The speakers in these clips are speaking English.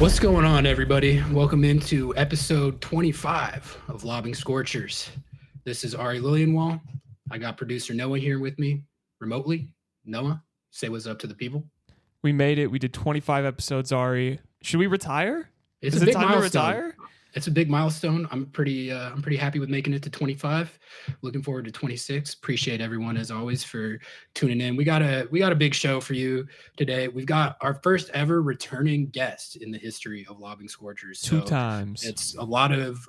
What's going on, everybody? Welcome into episode 25 of Lobbing Scorchers. This is Ari Lillianwall. I got producer Noah here with me remotely. Noah, say what's up to the people. We made it. We did 25 episodes, Ari. Should we retire? It's Is a it big time milestone. to retire? It's a big milestone. I'm pretty happy with making it to 25. Looking forward to 26. Appreciate everyone as always for tuning in. We got a big show for you today. We've got our first ever returning guest in the history of Lobbing Scorchers. Two times. It's a lot of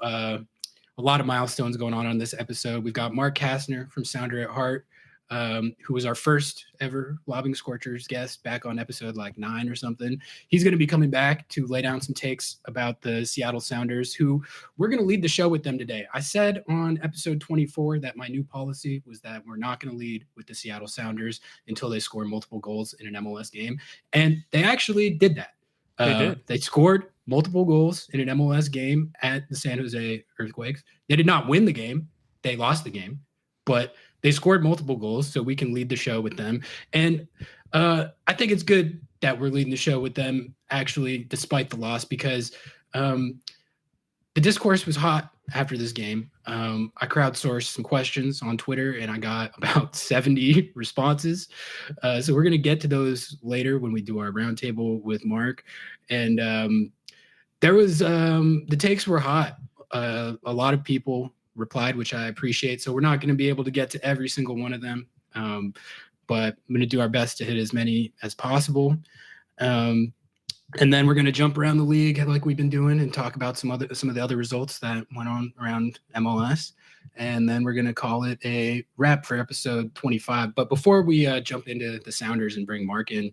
milestones going on this episode. We've got Mark Kastner from Sounder at Heart, who was our first ever Lobbing Scorchers guest back on episode like 9 or something. He's going to be coming back to lay down some takes about the Seattle Sounders, who we're going to lead the show with them today. I said on episode 24 that my new policy was that we're not going to lead with the Seattle Sounders until they score multiple goals in an MLS game. And they actually did that. They did. They scored multiple goals in an MLS game at the San Jose Earthquakes. They did not win the game. They lost the game, but they scored multiple goals, so we can lead the show with them. And I think it's good that we're leading the show with them, actually, despite the loss, because the discourse was hot after this game. I crowdsourced some questions on Twitter, and I got about 70 responses. So we're going to get to those later when we do our roundtable with Mark. And there was the takes were hot. A lot of people replied, which I appreciate. So we're not going to be able to get to every single one of them, but I'm going to do our best to hit as many as possible. And then we're going to jump around the league like we've been doing and talk about some of the other results that went on around MLS. And then we're going to call it a wrap for episode 25. But before we jump into the Sounders and bring Mark in,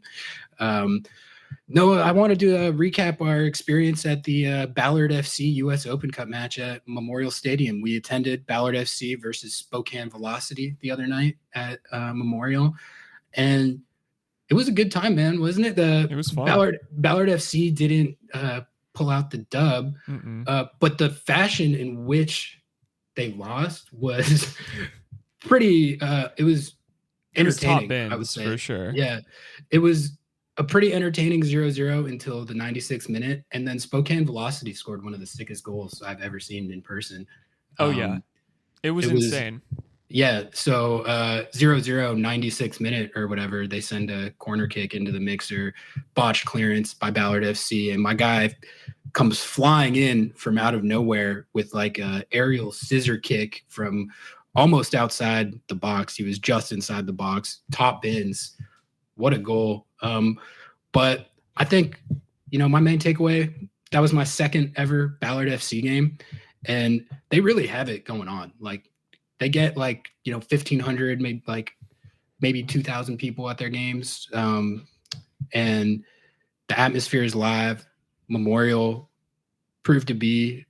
Noah, I wanted to recap our experience at the Ballard FC U.S. Open Cup match at Memorial Stadium. We attended Ballard FC versus Spokane Velocity the other night at Memorial, and it was a good time, man, wasn't it? It was fun. Ballard FC didn't pull out the dub, but the fashion in which they lost was pretty. It was entertaining. Top I would say for sure. Yeah, it was a pretty entertaining 0-0 until the 96th minute. And then Spokane Velocity scored one of the sickest goals I've ever seen in person. Oh, yeah. It was insane. Yeah. So 0-0, 96th minute or whatever, they send a corner kick into the mixer, botched clearance by Ballard FC. And my guy comes flying in from out of nowhere with like a aerial scissor kick from almost outside the box. He was just inside the box, top bins. What a goal. But I think, my main takeaway, that was my second ever Ballard FC game. And they really have it going on. Like they get 1,500, maybe 2,000 people at their games. And the atmosphere is live. Memorial proved to be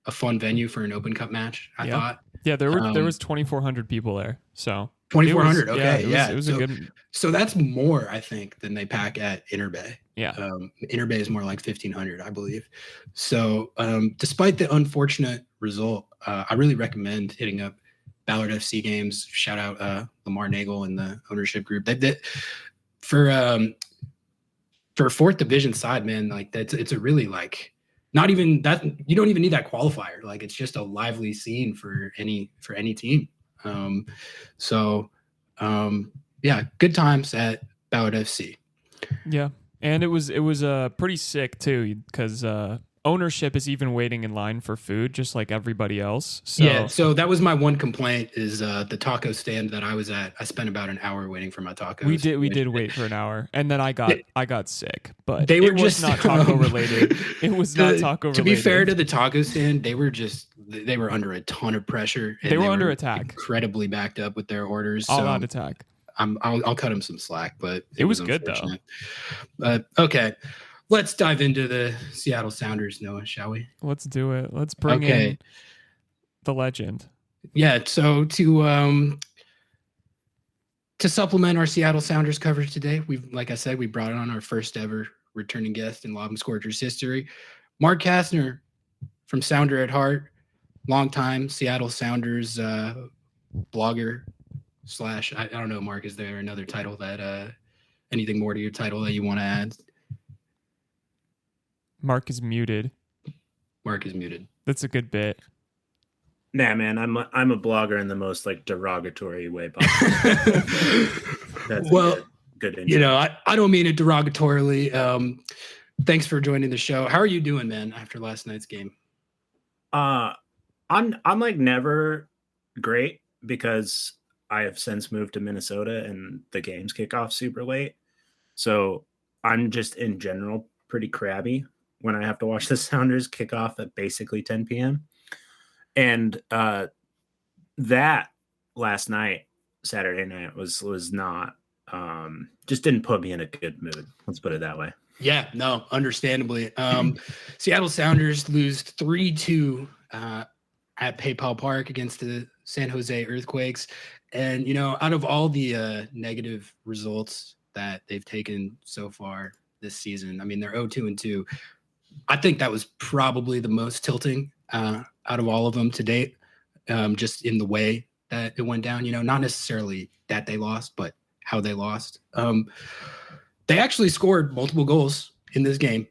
a fun venue for an Open Cup match, I thought. Yeah, there was 2,400 people there. So 2,400. Okay, yeah. It was a good. So that's more, I think, than they pack at Interbay. Yeah. Interbay is more like 1,500, I believe. So despite the unfortunate result, I really recommend hitting up Ballard FC games. Shout out Lamar Nagel and the ownership group. For a fourth division side, man, it's a really not even that, you don't even need that qualifier. Like it's just a lively scene for any team. Yeah, good times at Ballard FC. Yeah, and it was pretty sick too because ownership is even waiting in line for food just like everybody else. So. Yeah, so that was my one complaint is the taco stand that I was at. I spent about an hour waiting for my tacos. We did wait for an hour, and then I got sick, but they were just not taco related. It was not taco related. To be fair to the taco stand, they were under a ton of pressure. And they were under attack, incredibly backed up with their orders. All out attack. I'll cut them some slack, but it was good though. But okay. Let's dive into the Seattle Sounders, Noah, shall we? Let's do it. Let's bring in the legend. Yeah, so to supplement our Seattle Sounders coverage today, like I said, we brought on our first ever returning guest in Lobbing Scorchers history, Mark Kastner from Sounder at Heart, longtime Seattle Sounders blogger / I don't know, Mark, is there another title that anything more to your title that you want to add? Mark is muted. Mark is muted. That's a good bit. Nah, man, I'm a blogger in the most like derogatory way possible. That's well, a good intro. You know, I don't mean it derogatorily. Thanks for joining the show. How are you doing, man, after last night's game? I'm like never great because I have since moved to Minnesota and the games kick off super late. So I'm just in general pretty crabby when I have to watch the Sounders kick off at basically 10 p.m. And that last night, Saturday night, was not just didn't put me in a good mood. Let's put it that way. Yeah, no, understandably. Seattle Sounders lose 3-2 at PayPal Park against the San Jose Earthquakes. And, you know, out of all the negative results that they've taken so far this season, I mean, they're 0-2-2. I think that was probably the most tilting out of all of them to date, just in the way that it went down, you know, not necessarily that they lost, but how they lost. They actually scored multiple goals in this game.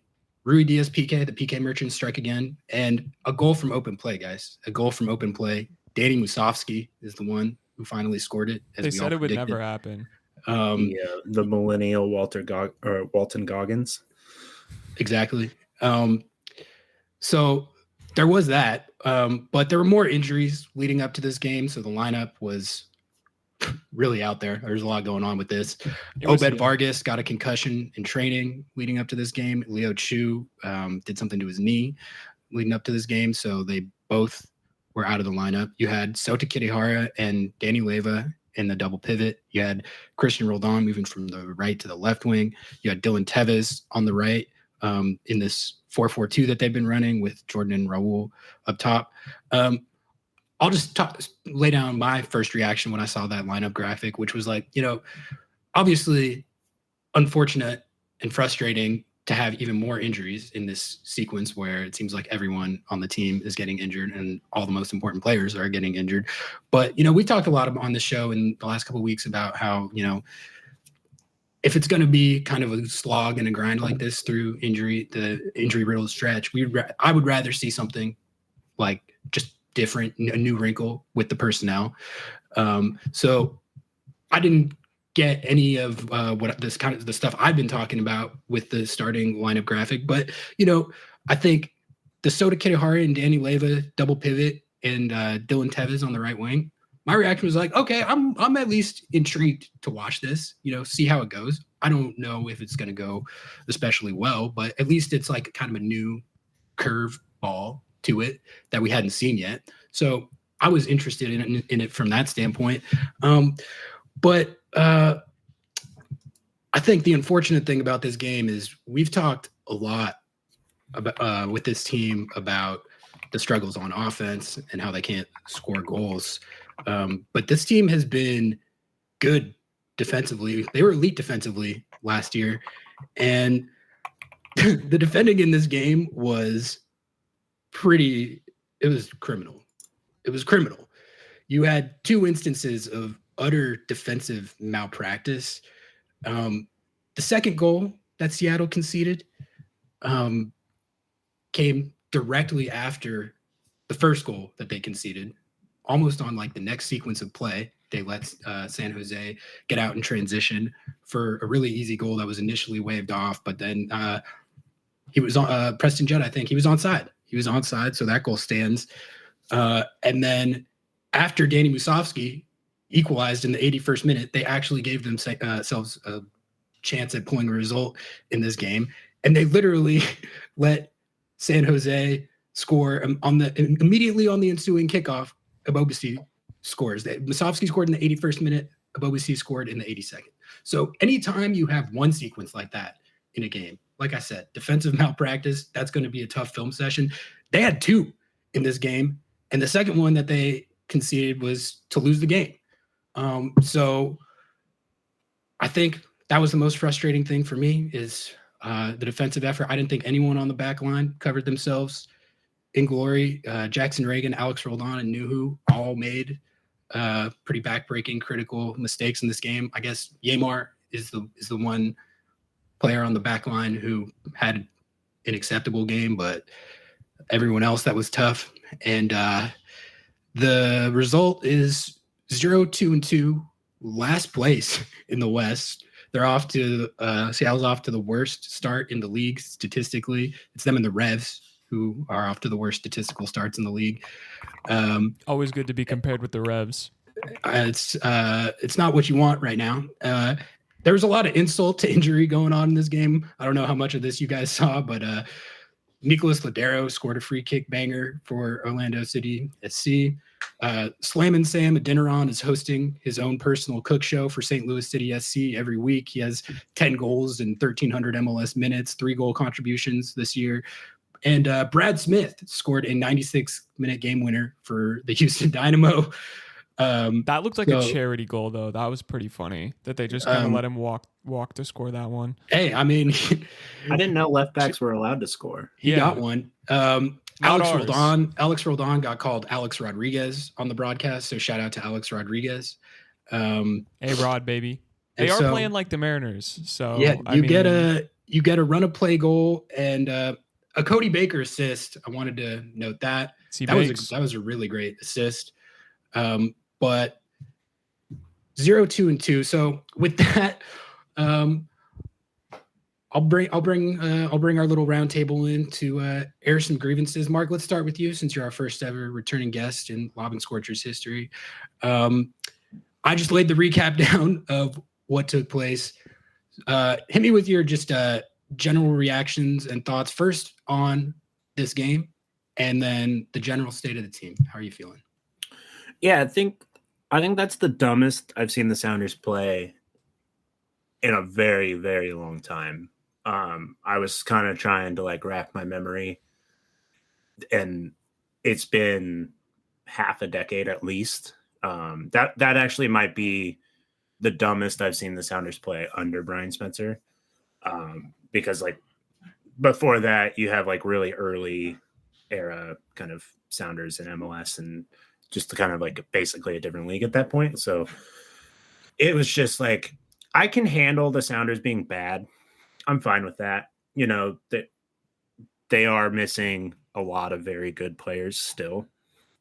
Rui Diaz PK, the PK merchant strike again, and a goal from open play, guys. A goal from open play. Danny Musovsky is the one who finally scored it. As they said it would never happen. The millennial Walton Goggins. Exactly. So there was that, but there were more injuries leading up to this game. So the lineup was really out there. There's a lot going on with this. Obed Vargas got a concussion in training leading up to this game. Leo Chu did something to his knee leading up to this game. So they both were out of the lineup. You had Sota Kirihara and Danny Leyva in the double pivot. You had Christian Roldan moving from the right to the left wing. You had Dylan Tevez on the right in this 4-4-2 that they've been running with Jordan and Raul up top. I'll just lay down my first reaction when I saw that lineup graphic, which was like, you know, obviously unfortunate and frustrating to have even more injuries in this sequence where it seems like everyone on the team is getting injured and all the most important players are getting injured. But, you know, we talked a lot on the show in the last couple of weeks about how, you know, if it's going to be kind of a slog and a grind like this through the injury riddled stretch, I would rather see something like just different, a new wrinkle with the personnel. So I didn't get any of what this kind of the stuff I've been talking about with the starting lineup graphic, but you know, I think the Sota Kirihara and Danny Leyva double pivot and Dylan Tevez on the right wing. My reaction was like, okay, I'm at least intrigued to watch this, you know, see how it goes. I don't know if it's going to go especially well, but at least it's like kind of a new curve ball to it that we hadn't seen yet. So I was interested in it from that standpoint. But I think the unfortunate thing about this game is we've talked a lot about with this team about the struggles on offense and how they can't score goals. But this team has been good defensively. They were elite defensively last year. And the defending in this game was it was criminal. It was criminal. You had two instances of utter defensive malpractice. The second goal that Seattle conceded came directly after the first goal that they conceded, almost on like the next sequence of play. They let San Jose get out in transition for a really easy goal that was initially waved off, but then he was on Preston Judd. I think he was onside. He was onside, so that goal stands. And then after Danny Musovsky equalized in the 81st minute, they actually gave themselves a chance at pulling a result in this game, and they literally let San Jose score immediately on the ensuing kickoff. Abobasi scores. Musovsky scored in the 81st minute. Abobasi scored in the 82nd. So anytime you have one sequence like that in a game, like I said, defensive malpractice, that's going to be a tough film session. They had two in this game, and the second one that they conceded was to lose the game. So I think that was the most frustrating thing for me is the defensive effort. I didn't think anyone on the back line covered themselves in glory. Jackson Reagan, Alex Roldan, and Nuhu all made pretty backbreaking, critical mistakes in this game. I guess Yamar is the one player on the back line who had an acceptable game, but everyone else that was tough. And the result is 0-2-2, last place in the West. They're off to Seattle's off to the worst start in the league statistically. It's them and the Revs who are off to the worst statistical starts in the league. Always good to be compared with the Revs. It's not what you want right now. There was a lot of insult to injury going on in this game. I don't know how much of this you guys saw, but Nicholas Ladero scored a free kick banger for Orlando City SC. Slammin' Sam Adeniran is hosting his own personal cook show for St. Louis City SC every week. He has 10 goals and 1,300 MLS minutes, 3-goal contributions this year. And Brad Smith scored a 96-minute game winner for the Houston Dynamo. That looked like a charity goal, though. That was pretty funny that they just kind of let him walk to score that one. Hey, I mean, I didn't know left backs were allowed to score. He got one. Alex Roldan got called Alex Rodriguez on the broadcast, so shout out to Alex Rodriguez. Hey, Rod, baby. They are playing like the Mariners, so yeah, you get a run of play goal and a Cody Baker assist. I wanted to note that that was a really great assist. But 0-2-2. So with that, I'll bring our little round table in to air some grievances. Mark, let's start with you since you're our first ever returning guest in Lob and Scorchers history. I just laid the recap down of what took place. Hit me with your just general reactions and thoughts first on this game, and then the general state of the team. How are you feeling? Yeah, I think that's the dumbest I've seen the Sounders play in a very, very long time. I was kind of trying to like rack my memory, and it's been half a decade at least. That actually might be the dumbest I've seen the Sounders play under Brian Spencer. Because like before that, you have like really early era kind of Sounders in MLS and just kind of like basically a different league at that point. So it was just like, I can handle the Sounders being bad. I'm fine with that. You know, that they are missing a lot of very good players still.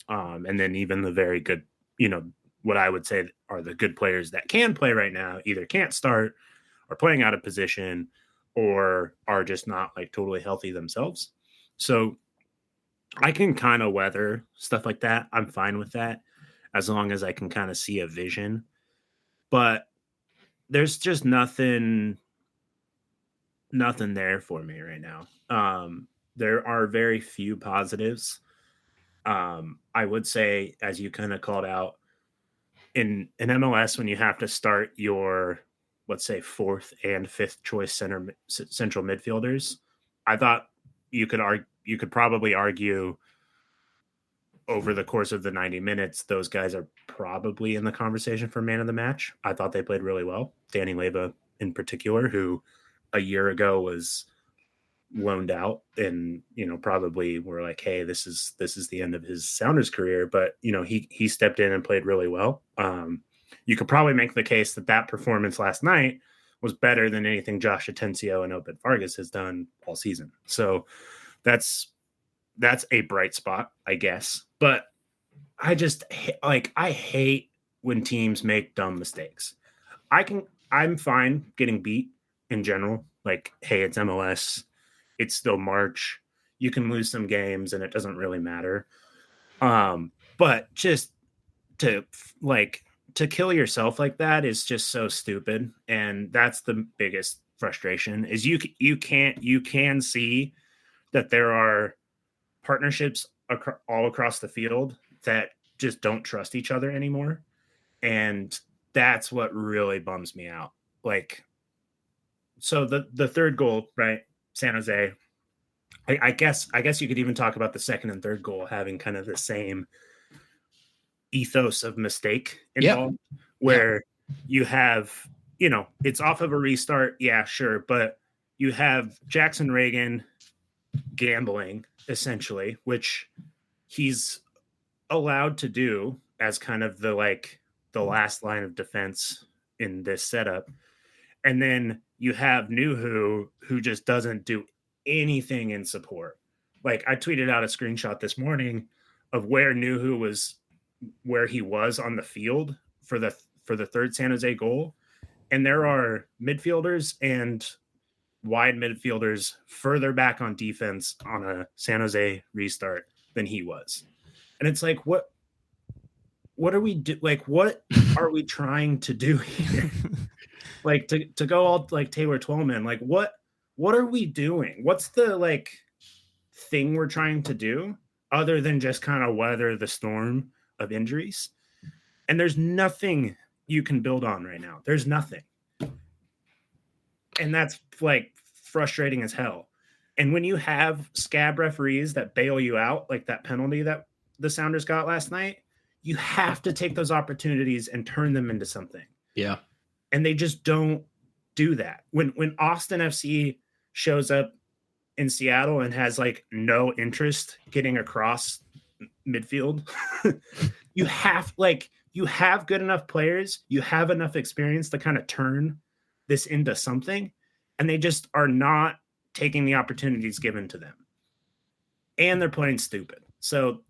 And then even the very good, you know, what I would say are the good players that can play right now either can't start or playing out of position or are just not like totally healthy themselves. So I can kind of weather stuff like that. I'm fine with that as long as I can kind of see a vision. But there's just nothing there for me right now. There are very few positives. I would say, as you kind of called out, in MLS, when you have to start your, let's say, fourth and fifth choice central midfielders, I thought you could probably argue over the course of the 90 minutes, those guys are probably in the conversation for man of the match. I thought they played really well. Danny Leyva in particular, who a year ago was loaned out and, you know, probably were like, hey, this is the end of his Sounders career. But, you know, he stepped in and played really well. You could probably make the case that performance last night was better than anything Josh Atencio and Obed Vargas has done all season. So that's a bright spot, I guess. But I just I hate when teams make dumb mistakes. I'm fine getting beat in general. Like, hey, it's MLS. It's still March. You can lose some games and it doesn't really matter. But just to kill yourself like that is just so stupid. And that's the biggest frustration is you can see that there are partnerships all across the field that just don't trust each other anymore. And that's what really bums me out. Like, so the third goal, right? San Jose. I guess you could even talk about the second and third goal having kind of the same ethos of mistake involved, where you have, you know, it's off of a restart. Yeah, sure. But you have Jackson Reagan gambling essentially, which he's allowed to do as kind of the last line of defense in this setup. And then you have Nuhu, who just doesn't do anything in support. Like I tweeted out a screenshot this morning of where he was on the field for the third San Jose goal. And there are midfielders and wide midfielders further back on defense on a San Jose restart than he was. And it's like, what are we what are we trying to do here? Like to go all like Taylor Twellman, like what are we doing? What's the like thing we're trying to do other than just kind of weather the storm of injuries? And there's nothing you can build on right now. There's nothing. And that's like frustrating as hell. And when you have scab referees that bail you out, like that penalty that the Sounders got last night, you have to take those opportunities and turn them into something. Yeah. And they just don't do that. When Austin FC shows up in Seattle and has like no interest getting across midfield, you have good enough players, you have enough experience to kind of turn this into something, and they just are not taking the opportunities given to them. And they're playing stupid. So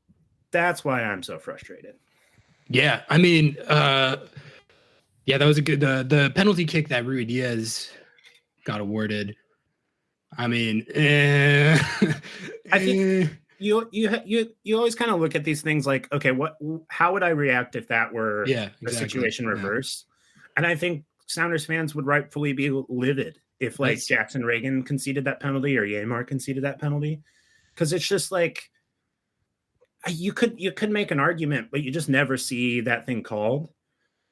that's why I'm so frustrated. Yeah, I mean, yeah, that was a good the penalty kick that Rui Diaz got awarded. I mean, I think you always kind of look at these things like, okay, how would I react if that were the situation reversed? And I think Sounders fans would rightfully be livid if like Jackson Reagan conceded that penalty or Yamar conceded that penalty, because it's just like you could make an argument, but you just never see that thing called.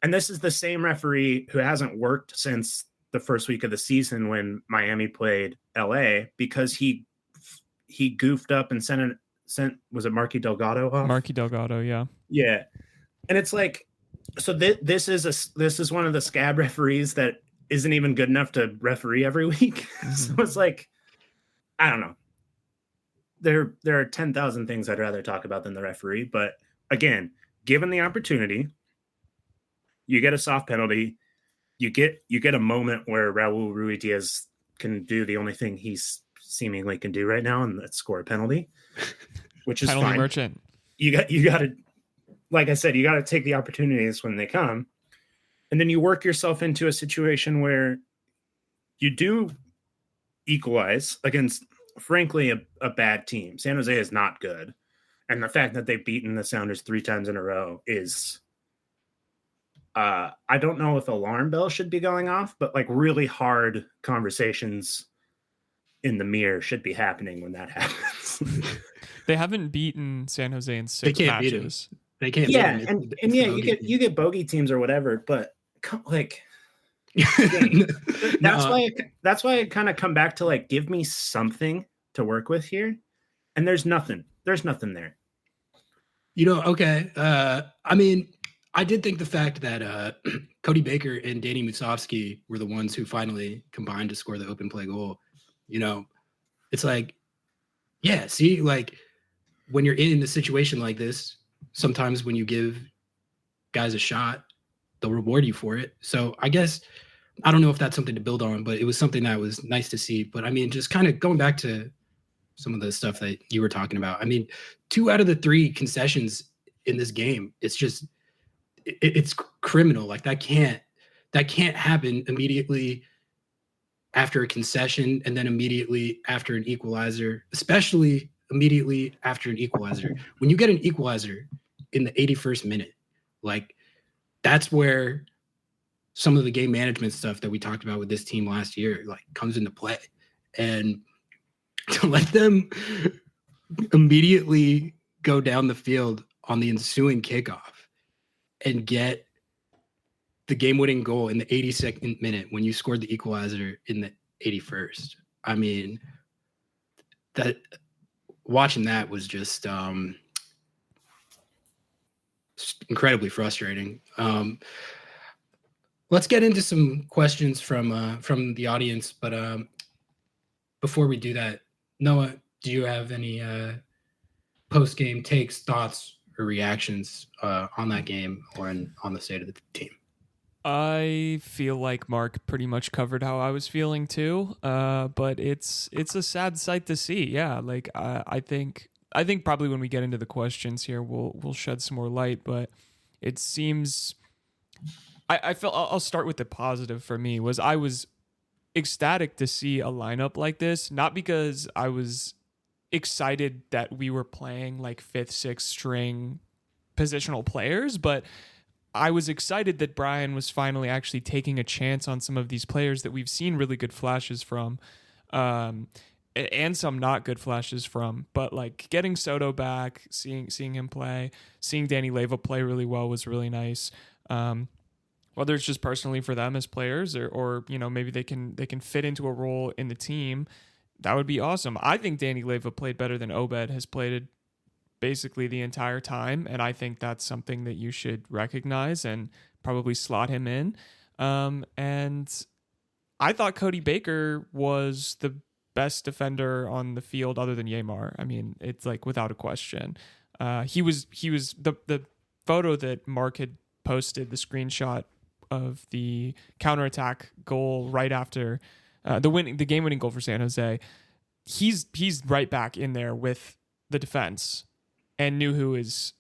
And this is the same referee who hasn't worked since the first week of the season when Miami played LA, because he goofed up and sent was it Marky Delgado off? Marky Delgado, yeah. Yeah. And it's like, so this is one of the scab referees that isn't even good enough to referee every week. Mm-hmm. So it's like, I don't know. There are 10,000 things I'd rather talk about than the referee. But again, given the opportunity, you get a soft penalty. You get a moment where Raul Ruiz can do the only thing he's seemingly can do right now, and that's score a penalty, which is penalty fine. Merchant. You got to, like I said, you got to take the opportunities when they come, and then you work yourself into a situation where you do equalize against, frankly, a bad team. San Jose is not good, and the fact that they've beaten the Sounders 3 times in a row is, I don't know if alarm bells should be going off, but like really hard conversations in the mirror should be happening when that happens. They haven't beaten San Jose in 6 matches. They can't. Yeah, and yeah, you get bogey teams or whatever, but like that's why I kind of come back to like, give me something to work with here, and there's nothing there. Okay. I mean, I did think the fact that Cody Baker and Danny Musovsky were the ones who finally combined to score the open play goal. It's like, yeah, see, like when you're in a situation like this, sometimes when you give guys a shot, they'll reward you for it. So I guess, I don't know if that's something to build on, but it was something that was nice to see. But I mean, just kind of going back to some of the stuff that you were talking about. I mean, 2 out of the 3 concessions in this game, it's just, it's criminal. Like that can't happen immediately after a concession and then immediately after an equalizer, especially immediately after an equalizer. When you get an equalizer in the 81st minute, like that's where some of the game management stuff that we talked about with this team last year, like comes into play. And to let them immediately go down the field on the ensuing kickoff and get the game-winning goal in the 82nd minute when you scored the equalizer in the 81st. I mean, that watching that was just incredibly frustrating. Let's get into some questions from the audience, but before we do that, Noah, do you have any post-game takes, thoughts, or reactions on that game or on the state of the team? I feel like Mark pretty much covered how I was feeling too. But it's a sad sight to see. Yeah, like I think probably when we get into the questions here, we'll shed some more light. But it seems I felt I'll start with the positive for me was I was ecstatic to see a lineup like this, not because I was excited that we were playing like fifth, sixth string positional players, but I was excited that Brian was finally actually taking a chance on some of these players that we've seen really good flashes from, and some not good flashes from. But like getting Soto back, seeing him play, seeing Danny Leva play really well was really nice. Whether it's just personally for them as players, or maybe they can fit into a role in the team, that would be awesome. I think Danny Leva played better than Obed has played basically the entire time, and I think that's something that you should recognize and probably slot him in. And I thought Cody Baker was the best defender on the field other than Yamar. I mean, it's like without a question. He was the photo that Mark had posted, the screenshot of the counterattack goal right after the game-winning goal for San Jose. He's right back in there with the defense, and Nuhu is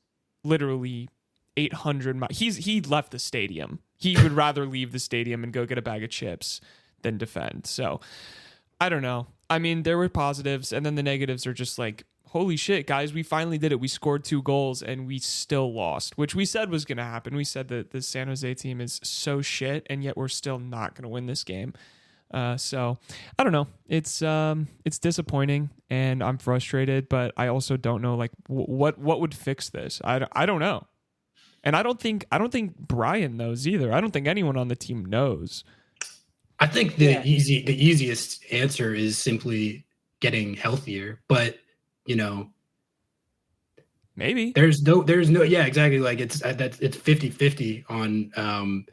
literally 800 miles. He left the stadium. He would rather leave the stadium and go get a bag of chips than defend. So I don't know. I mean, there were positives, and then the negatives are just like, holy shit, guys, we finally did it. We scored 2 goals and we still lost, which we said was going to happen. We said that the San Jose team is so shit, and yet we're still not going to win this game. So I don't know. It's disappointing, and I'm frustrated, but I also don't know like what would fix this. I don't know. And I don't think Brian knows either. I don't think anyone on the team knows. I think the easiest answer is simply getting healthier, but maybe there's no yeah, exactly, like it's 50-50 on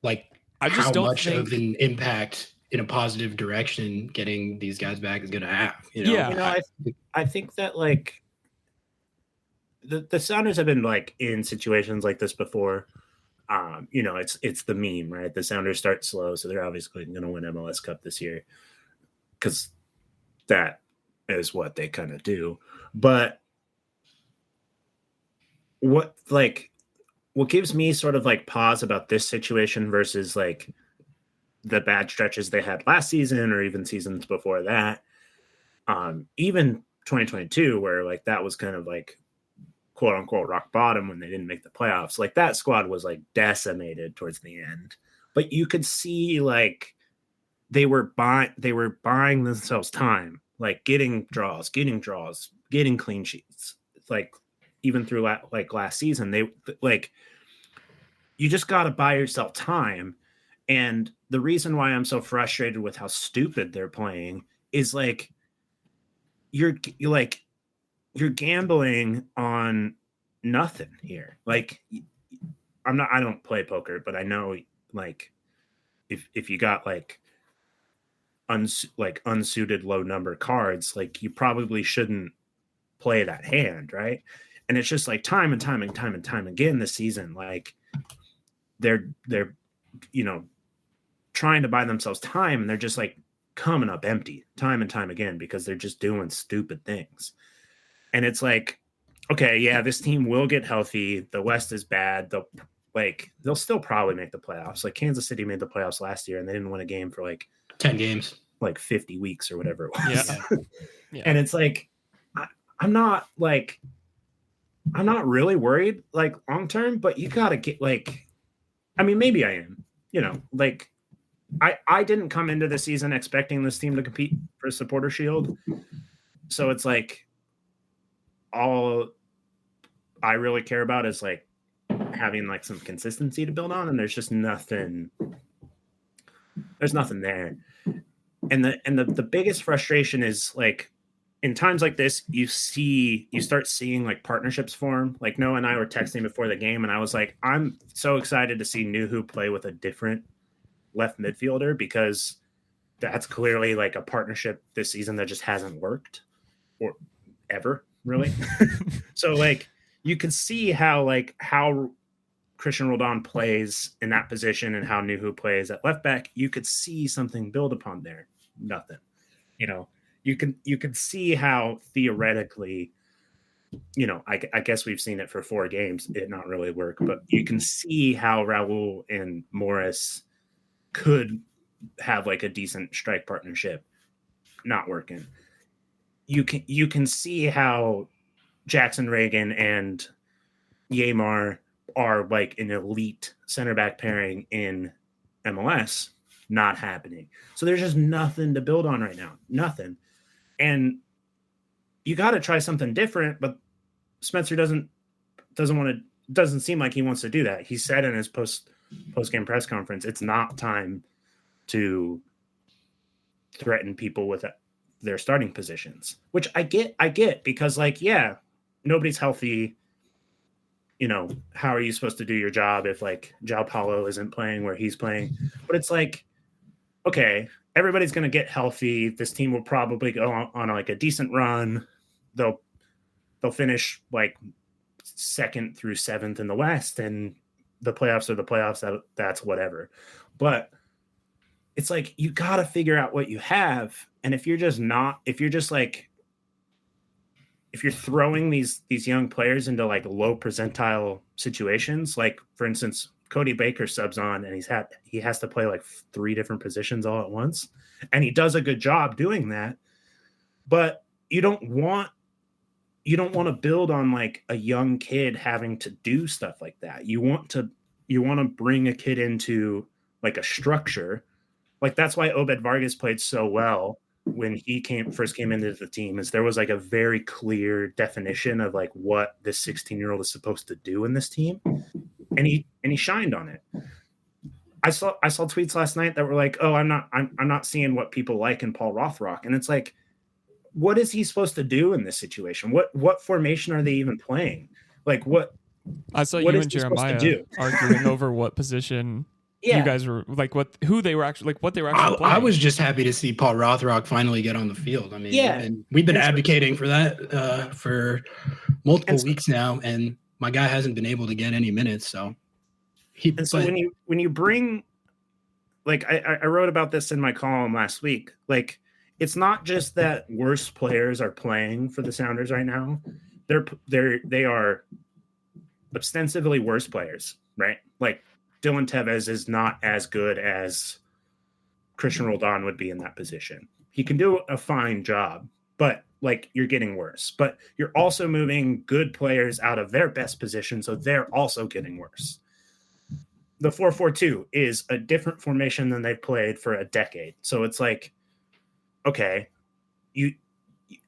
like I just how don't much think... of an impact in a positive direction getting these guys back is going to have. Yeah, I think that like the Sounders have been like in situations like this before. It's the meme, right? The Sounders start slow, so they're obviously going to win MLS Cup this year because that is what they kind of do. But what gives me sort of like pause about this situation versus like the bad stretches they had last season or even seasons before that, even 2022, where like that was kind of like quote unquote rock bottom when they didn't make the playoffs. Like that squad was like decimated towards the end, but you could see like they were buying themselves time, like getting draws, getting clean sheets. Like even through like last season, they like, you just got to buy yourself time. And the reason why I'm so frustrated with how stupid they're playing is like, you're gambling on nothing here. Like I don't play poker, but I know like if you got like unsuited low number cards, like you probably shouldn't play that hand, right? And it's just like time and time again this season, like they're trying to buy themselves time, and they're just like coming up empty time and time again because they're just doing stupid things. And it's like, okay, yeah, this team will get healthy. The West is bad. They'll still probably make the playoffs. Like Kansas City made the playoffs last year and they didn't win a game for like 10 games, like 50 weeks or whatever it was. Yeah. And it's like, I'm not really worried like long term, but you gotta get like, I mean, maybe I am, like I didn't come into the season expecting this team to compete for a supporter shield. So it's like, all I really care about is like having like some consistency to build on, and there's just nothing. There's nothing there, and the biggest frustration is like in times like this, you start seeing like partnerships form. Like Noah and I were texting before the game, and I was like, I'm so excited to see Nuhu play with a different left midfielder because that's clearly like a partnership this season that just hasn't worked or ever. Really? So like you can see how Christian Roldan plays in that position and how Nuhu plays at left back, you could see something build upon there. Nothing. You can see how theoretically, I guess we've seen it for 4 games, it not really work, but you can see how Raul and Morris could have like a decent strike partnership. Not working. You can see how Jackson Reagan and Yamar are like an elite center back pairing in MLS. Not happening. So there's just nothing to build on right now. Nothing. And you got to try something different, but Spencer doesn't seem like he wants to do that. He said in his post game press conference, it's not time to threaten people with their starting positions, which I get because like, yeah, nobody's healthy. How are you supposed to do your job if like João Paulo isn't playing where he's playing? But it's like, okay, everybody's going to get healthy. This team will probably go on like a decent run. They'll finish like 2nd through 7th in the West, and the playoffs are the playoffs. That's whatever. But it's like, you got to figure out what you have. And if you're throwing these young players into like low percentile situations, like for instance, Cody Baker subs on and he has to play like 3 different positions all at once. And he does a good job doing that. But you don't want to build on like a young kid having to do stuff like that. You want to bring a kid into like a structure. Like that's why Obed Vargas played so well when he first came into the team, is there was like a very clear definition of like what this 16-year-old is supposed to do in this team. And he shined on it. I saw tweets last night that were like, "Oh, I'm not seeing what people like in Paul Rothrock." And it's like, what is he supposed to do in this situation? What formation are they even playing? Like what I saw what you is and he supposed to Jeremiah do? arguing over what position you guys were like, what they were actually playing. I was just happy to see Paul Rothrock finally get on the field. I mean, we've been advocating for that for multiple weeks now, and my guy hasn't been able to get any minutes. So when you bring, like I wrote about this in my column last week, like it's not just that worse players are playing for the Sounders right now. They are ostensibly worse players, right? Like Dylan Tevez is not as good as Christian Roldan would be in that position. He can do a fine job, but like you're getting worse. But you're also moving good players out of their best position, so they're also getting worse. The 4-4-2 is a different formation than they've played for a decade. So it's like, okay, you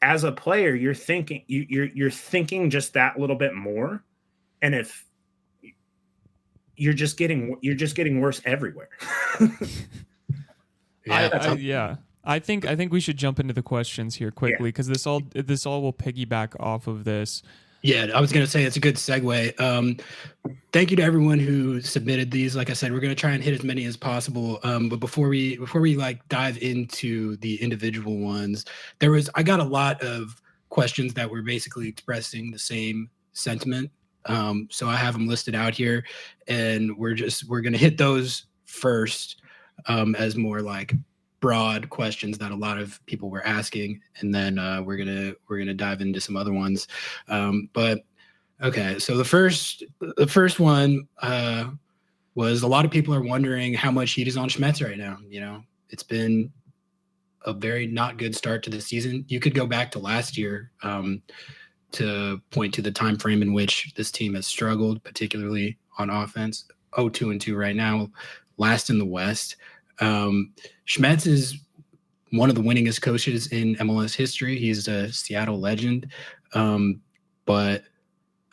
as a player, you're thinking just that little bit more, and if you're just getting worse everywhere. I think we should jump into the questions here quickly because this all will piggyback off of this. Yeah, I was going to say it's a good segue. Thank you to everyone who submitted these. Like I said, we're going to try and hit as many as possible. But before we like dive into the individual ones, I got a lot of questions that were basically expressing the same sentiment. So I have them listed out here, and we're going to hit those first as more like broad questions that a lot of people were asking, and then we're gonna dive into some other ones. But okay, so the first one was, a lot of people are wondering how much heat is on Schmetz right now. It's been a very not good start to the season. You could go back to last year to point to the time frame in which this team has struggled, particularly on offense. 2-2 right now, last in the West. Schmetz is one of the winningest coaches in MLS history. He's a Seattle legend. But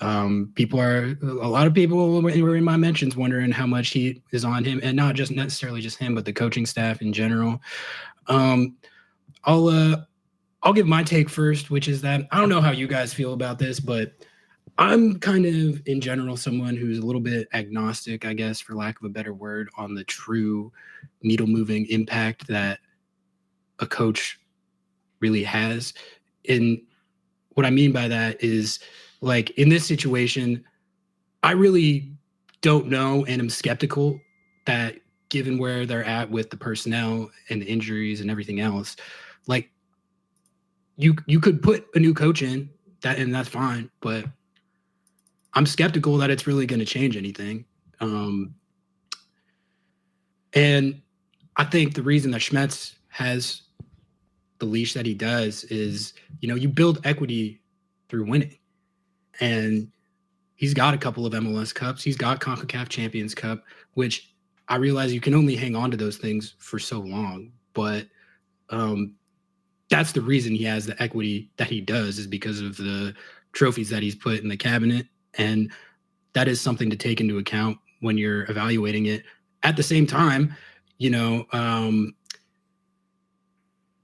a lot of people were in my mentions wondering how much heat is on him, and not just necessarily just him, but the coaching staff in general. I'll give my take first, which is that I don't know how you guys feel about this, but I'm kind of, in general, someone who's a little bit agnostic, I guess, for lack of a better word, on the true needle-moving impact that a coach really has. And what I mean by that is, like, in this situation, I really don't know and am skeptical that given where they're at with the personnel and the injuries and everything else, like you could put a new coach in that and that's fine, but I'm skeptical that it's really going to change anything. And I think the reason that Schmetz has the leash that he does is, you build equity through winning. And he's got a couple of MLS Cups. He's got CONCACAF Champions Cup, which I realize you can only hang on to those things for so long. But that's the reason he has the equity that he does, is because of the trophies that he's put in the cabinet. And that is something to take into account when you're evaluating it. At the same time,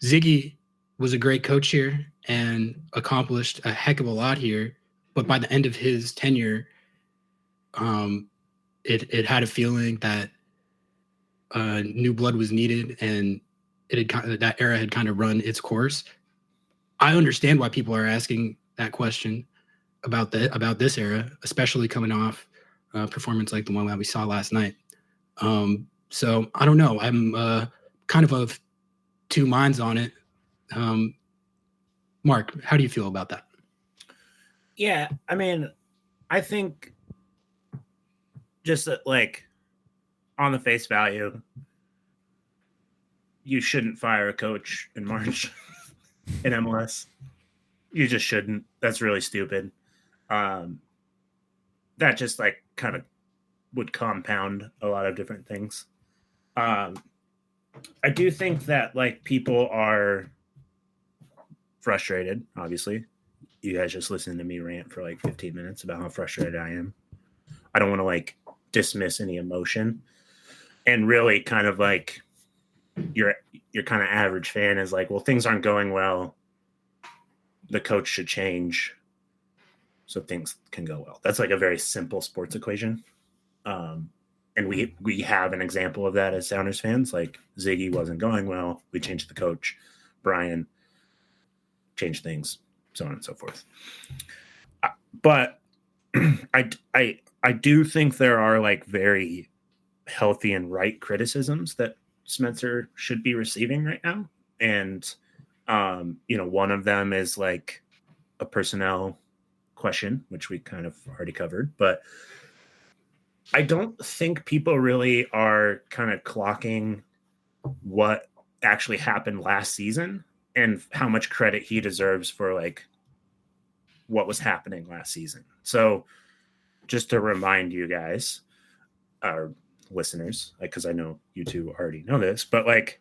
Ziggy was a great coach here and accomplished a heck of a lot here. But by the end of his tenure, it had a feeling that new blood was needed, and that era had kind of run its course. I understand why people are asking that question about this era, especially coming off a performance like the one that we saw last night. So I don't know. I'm kind of two minds on it. Mark, how do you feel about that? Yeah, I mean, I think just like on the face value, you shouldn't fire a coach in March in MLS. You just shouldn't. That's really stupid. That just like kind of would compound a lot of different things. I do think that like people are frustrated, obviously. You guys just listened to me rant for like 15 minutes about how frustrated I am. I don't want to like dismiss any emotion, and really kind of like your kind of average fan is like, well, things aren't going well. The coach should change so things can go well. That's like a very simple sports equation. And we have an example of that as Sounders fans. Like Ziggy wasn't going well. We changed the coach. Brian changed things, so on and so forth. But I do think there are like very healthy and right criticisms that Spencer should be receiving right now. And, one of them is like a personnel question, which we kind of already covered. But I don't think people really are kind of clocking what actually happened last season and how much credit he deserves for like what was happening last season. So just to remind you guys, our listeners, like, because I know you two already know this, but like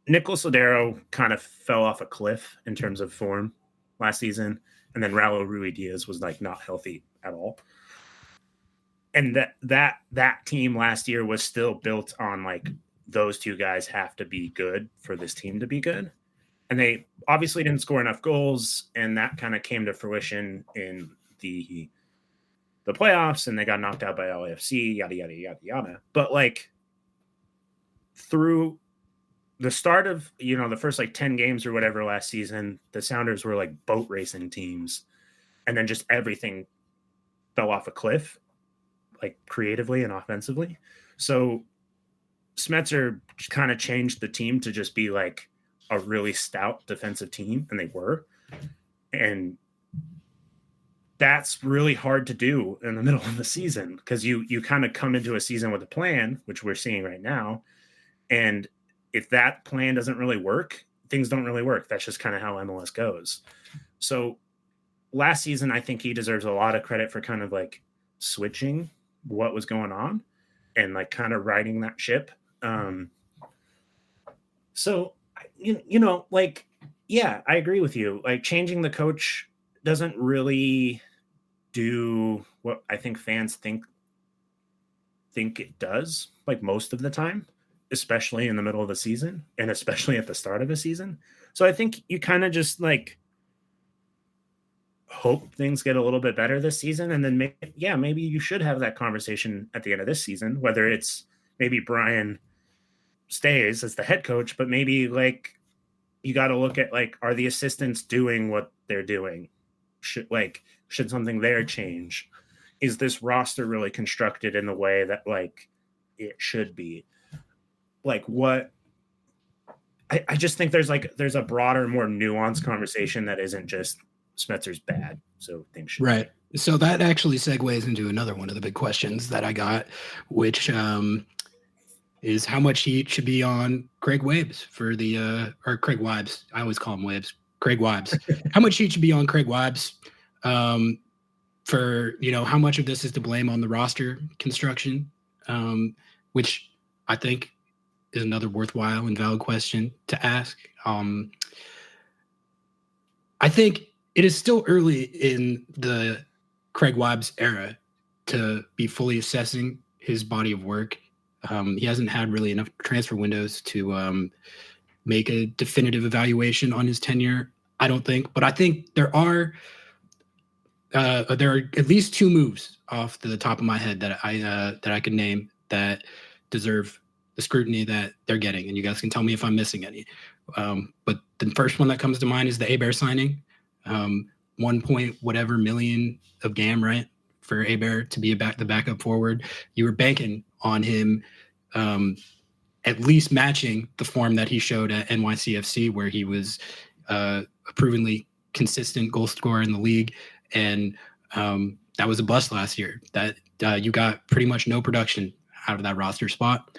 Nicholas Lodero kind of fell off a cliff in terms of form last season. And then Raul Ruidiaz was like not healthy at all. And that team last year was still built on like those two guys have to be good for this team to be good. And they obviously didn't score enough goals, and that kind of came to fruition in the playoffs, and they got knocked out by LAFC, yada, yada, yada, yada. But like through the start of, the first like 10 games or whatever last season, the Sounders were like boat racing teams, and then just everything fell off a cliff, like creatively and offensively. So Smetzer kind of changed the team to just be like a really stout defensive team, and they were. And that's really hard to do in the middle of the season, because you kind of come into a season with a plan, which we're seeing right now. And if that plan doesn't really work, things don't really work. That's just kind of how MLS goes. So last season, I think he deserves a lot of credit for kind of like switching what was going on and like kind of riding that ship. So, like, yeah, I agree with you. Like changing the coach doesn't really do what I think fans think it does, like most of the time, especially in the middle of the season and especially at the start of the season. So I think you kind of just like hope things get a little bit better this season. And then maybe you should have that conversation at the end of this season, whether it's maybe Brian stays as the head coach, but maybe like you got to look at like, are the assistants doing what they're doing? Should something there change? is this roster really constructed in the way that like it should be? Like what I just think there's a broader, more nuanced conversation that isn't just Smetzer's bad, so things should Right. So that actually segues into another one of the big questions that I got, which is how much heat should be on Craig Waibs for the or Craig Wibes. I always call him Waibs. Craig Wibes. How much heat should be on Craig Wibes for, you know, how much of this is to blame on the roster construction, which I think is another worthwhile and valid question to ask. I think it is still early in the Craig Wibes era to be fully assessing his body of work. He hasn't had really enough transfer windows to make a definitive evaluation on his tenure, I don't think. But I think there are at least two moves off the top of my head that I could name that deserve the scrutiny that they're getting, and you guys can tell me if I'm missing any. But the first one that comes to mind is the Hebert signing. 1 point whatever million of GAM, right, for Hebert to be the backup forward. You were banking on him at least matching the form that he showed at NYCFC, where he was a provenly consistent goal scorer in the league, and that was a bust last year. That you got pretty much no production out of that roster spot.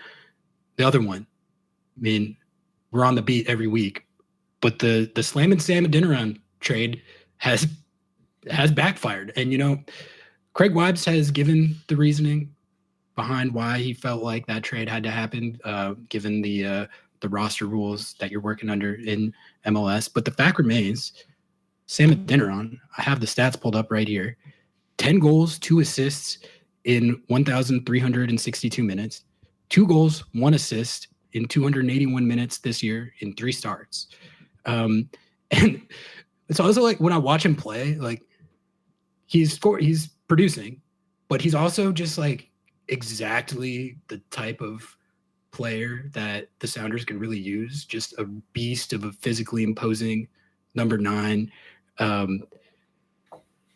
The other one, I mean, we're on the beat every week, but the Slam and Sam Adeniran trade has backfired. And, you know, Craig Wibes has given the reasoning behind why he felt like that trade had to happen, given the roster rules that you're working under in MLS. But the fact remains, Sam Adeniran, I have the stats pulled up right here, 10 goals, 2 assists in 1,362 minutes, 2 goals, 1 assist in 281 minutes this year in 3 starts. And it's also like when I watch him play, like he's producing, but he's also just like exactly the type of player that the Sounders can really use. Just a beast of a physically imposing number 9.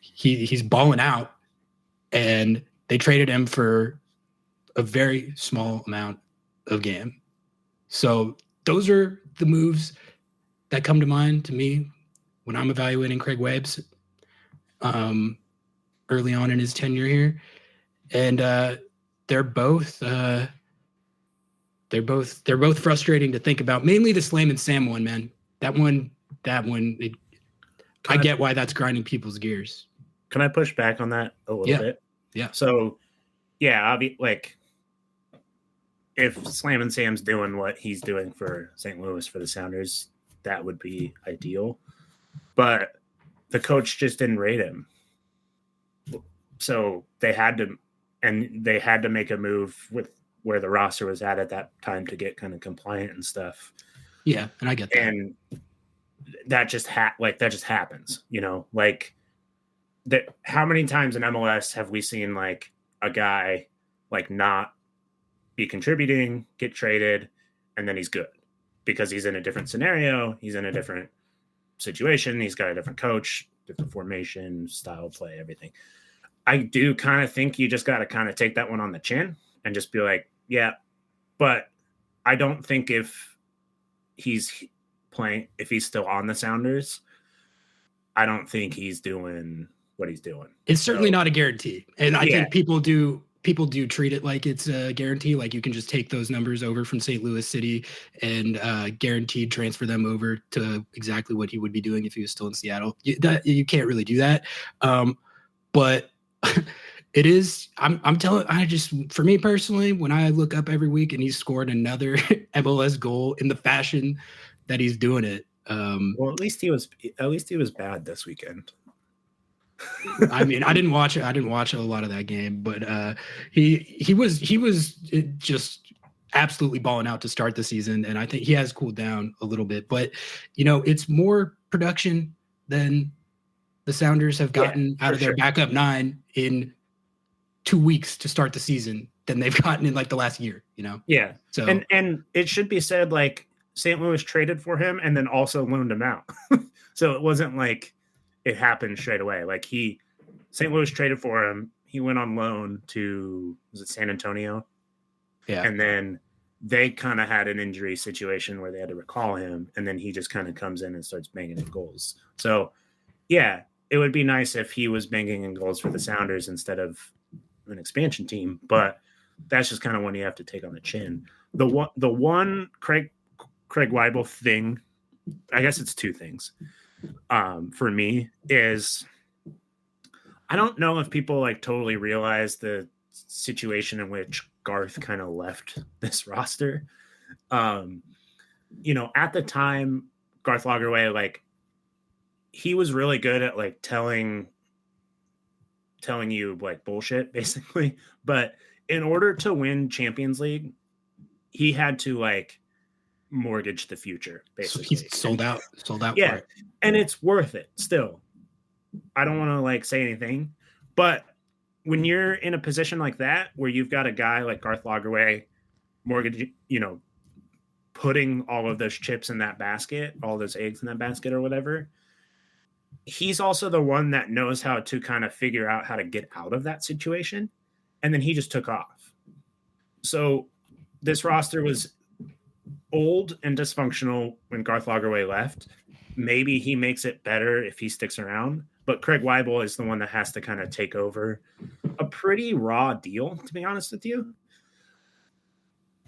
He's balling out, and they traded him for a very small amount of GAM. So those are the moves that come to mind to me when I'm evaluating Craig Wibes early on in his tenure here. And they're both frustrating to think about. Mainly the Slam and Sam one, man. That one. I get why that's grinding people's gears. Can I push back on that a little bit? Yeah. So, yeah, like if Slam and Sam's doing what he's doing for St. Louis for the Sounders, that would be ideal. But the coach just didn't rate him. So they had to make a move with where the roster was at that time to get kind of compliant and stuff. Yeah, and I get that. And that just happens, you know, like that. How many times in MLS have we seen like a guy like not be contributing, get traded, and then he's good because he's in a different scenario, he's in a different situation, he's got a different coach, different formation, style of play, everything. I do kind of think you just got to kind of take that one on the chin and just be like, yeah, but I don't think if he's still on the Sounders, I don't think he's doing what he's doing. It's certainly not a guarantee. And I think people do treat it like it's a guarantee. Like you can just take those numbers over from St. Louis City and guaranteed transfer them over to exactly what he would be doing if he was still in Seattle. You can't really do that. But it is, for me personally, when I look up every week and he's scored another MLS goal in the fashion that he's doing it. Well, at least he was bad this weekend. I mean, I didn't watch a lot of that game, but he was just absolutely balling out to start the season, and I think he has cooled down a little bit. But you know, it's more production than the Sounders have gotten out of their backup 9 in 2 weeks to start the season than they've gotten in like the last year. You know? Yeah. So and it should be said, like St. Louis traded for him and then also loaned him out, so it wasn't like it happened straight away. Like St. Louis traded for him. he went on loan to, was it San Antonio? Yeah. And then they kind of had an injury situation where they had to recall him, and then he just kind of comes in and starts banging in goals. So yeah, it would be nice if he was banging in goals for the Sounders instead of an expansion team, but that's just kind of one you have to take on the chin. The one Craig Weibel thing, I guess it's two things for me, is I don't know if people like totally realize the situation in which Garth kind of left this roster. At the time, Garth Lagerwey, like, he was really good at like telling you like bullshit, basically. But in order to win Champions League, he had to like mortgage the future, basically. He's sold out Yeah, for it. and it's worth it still. I don't want to like say anything, but when you're in a position like that where you've got a guy like Garth Lagerwey mortgage, putting all of those chips in that basket, all those eggs in that basket or whatever, he's also the one that knows how to kind of figure out how to get out of that situation. And then he just took off. So this roster was old and dysfunctional when Garth Lagerwey left. Maybe he makes it better if he sticks around, but Craig Weibel is the one that has to kind of take over a pretty raw deal, to be honest with you.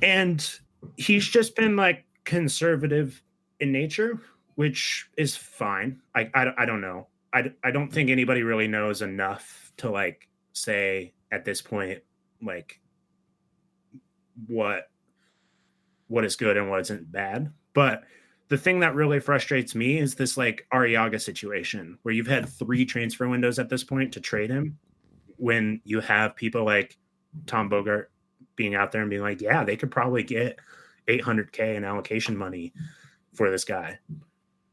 And he's just been like conservative in nature, which is fine. I don't know. I don't think anybody really knows enough to like say at this point, like what is good and what isn't bad. But the thing that really frustrates me is this like Arriaga situation where you've had 3 transfer windows at this point to trade him, when you have people like Tom Bogart being out there and being like, yeah, they could probably get $800K in allocation money for this guy.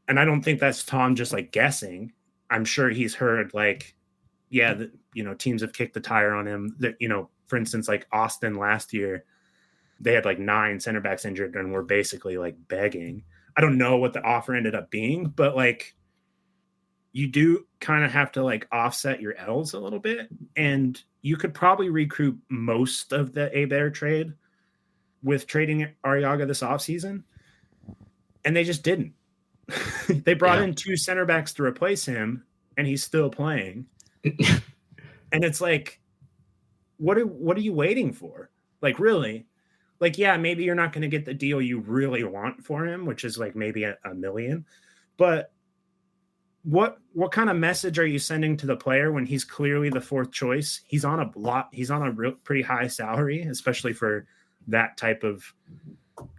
And I don't think that's Tom just like guessing. I'm sure he's heard like, yeah, teams have kicked the tire on him. That, for instance, like Austin last year, they had like 9 center backs injured and were basically like begging. I don't know what the offer ended up being, but like you do kind of have to like offset your L's a little bit. And you could probably recoup most of the Abear trade with trading Arriaga this offseason. And they just didn't. They brought in 2 center backs to replace him, and he's still playing. And it's like, what are you waiting for? Like, really? Like, yeah, maybe you're not going to get the deal you really want for him, which is like maybe a million. But what kind of message are you sending to the player when he's clearly the 4th choice? He's on a pretty high salary, especially for that type of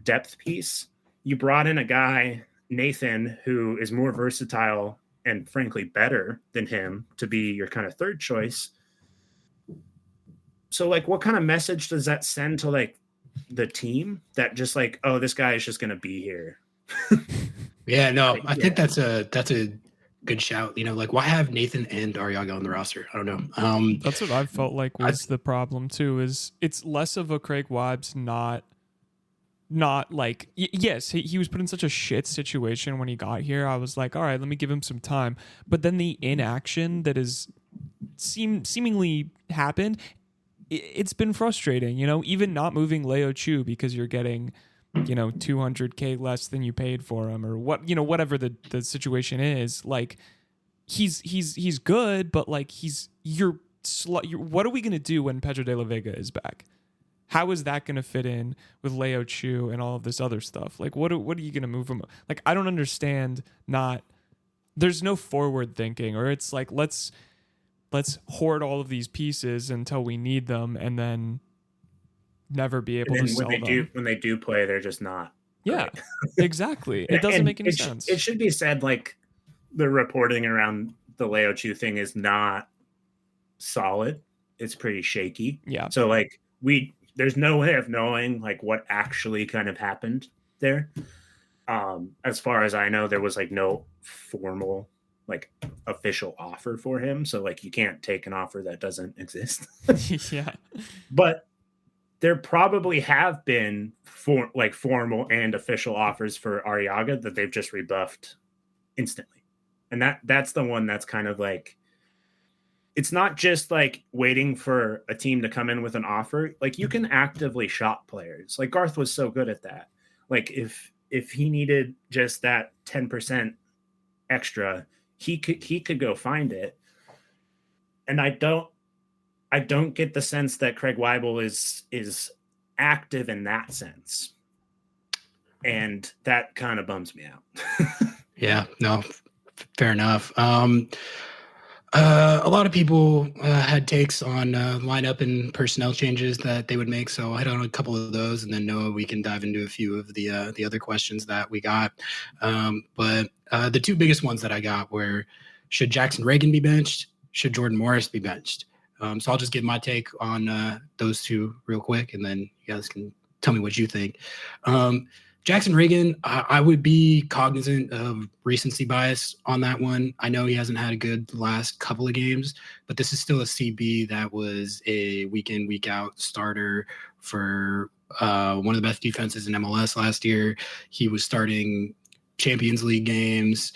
depth piece. You brought in a guy, Nathan, who is more versatile and frankly better than him to be your kind of 3rd choice. So like, what kind of message does that send to like the team that just like, oh, this guy is just going to be here? Yeah, no, I think that's a good shout. Like, why have Nathan and Arriaga on the roster? I don't know. That's what I felt like was the problem too. Is it's less of a Craig Weib's not like yes, he was put in such a shit situation when he got here. I was like, all right, let me give him some time. But then the inaction that is seemingly happened, it's been frustrating. Even not moving Leo Chu because you're getting $200K less than you paid for him, or whatever the situation is. Like he's good, but like you're what are we gonna do when Pedro de la Vega is back? How is that going to fit in with Leo Chu and all of this other stuff? Like, what are you going to move him? Like, I don't understand. There's no forward thinking, or it's like let's hoard all of these pieces until we need them, and then never be able to sell them. When they do play, they're just not. Yeah, right. Exactly. It doesn't make any sense. It should be said, like, the reporting around the Leo Chu thing is not solid. It's pretty shaky. Yeah. So like there's no way of knowing like what actually kind of happened there. As far as I know, there was like no formal like official offer for him. So like you can't take an offer that doesn't exist. Yeah. But there probably have been formal and official offers for Arriaga that they've just rebuffed instantly. And that's the one that's kind of like it's not just like waiting for a team to come in with an offer. Like you can actively shop players. Like Garth was so good at that. Like if he needed just that 10% extra, he could go find it. And I don't get the sense that Craig Weibel is active in that sense. And that kind of bums me out. Yeah, no, fair enough. A lot of people had takes on lineup and personnel changes that they would make. So I hit on a couple of those, and then Noah, we can dive into a few of the other questions that we got. But the two biggest ones that I got were: should Jackson Reagan be benched? Should Jordan Morris be benched? So I'll just give my take on those two real quick, and then you guys can tell me what you think. Jackson Reagan, I would be cognizant of recency bias on that one. I know he hasn't had a good last couple of games, but this is still a CB that was a week in, week out starter for one of the best defenses in MLS last year. He was starting Champions League games.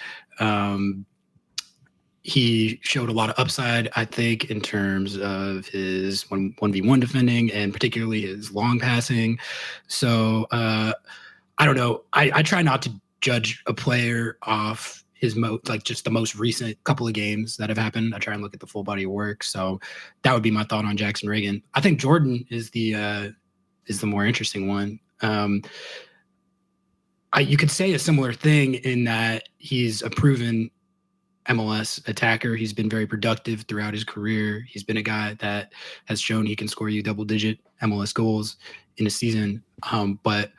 He showed a lot of upside, I think, in terms of his 1v1 defending and particularly his long passing. So, I don't know. I try not to judge a player off his just the most recent couple of games that have happened. I try and look at the full body of work. So that would be my thought on Jackson Reagan. I think Jordan is the more interesting one. You could say a similar thing in that he's a proven MLS attacker. He's been very productive throughout his career. He's been a guy that has shown he can score you double-digit MLS goals in a season. But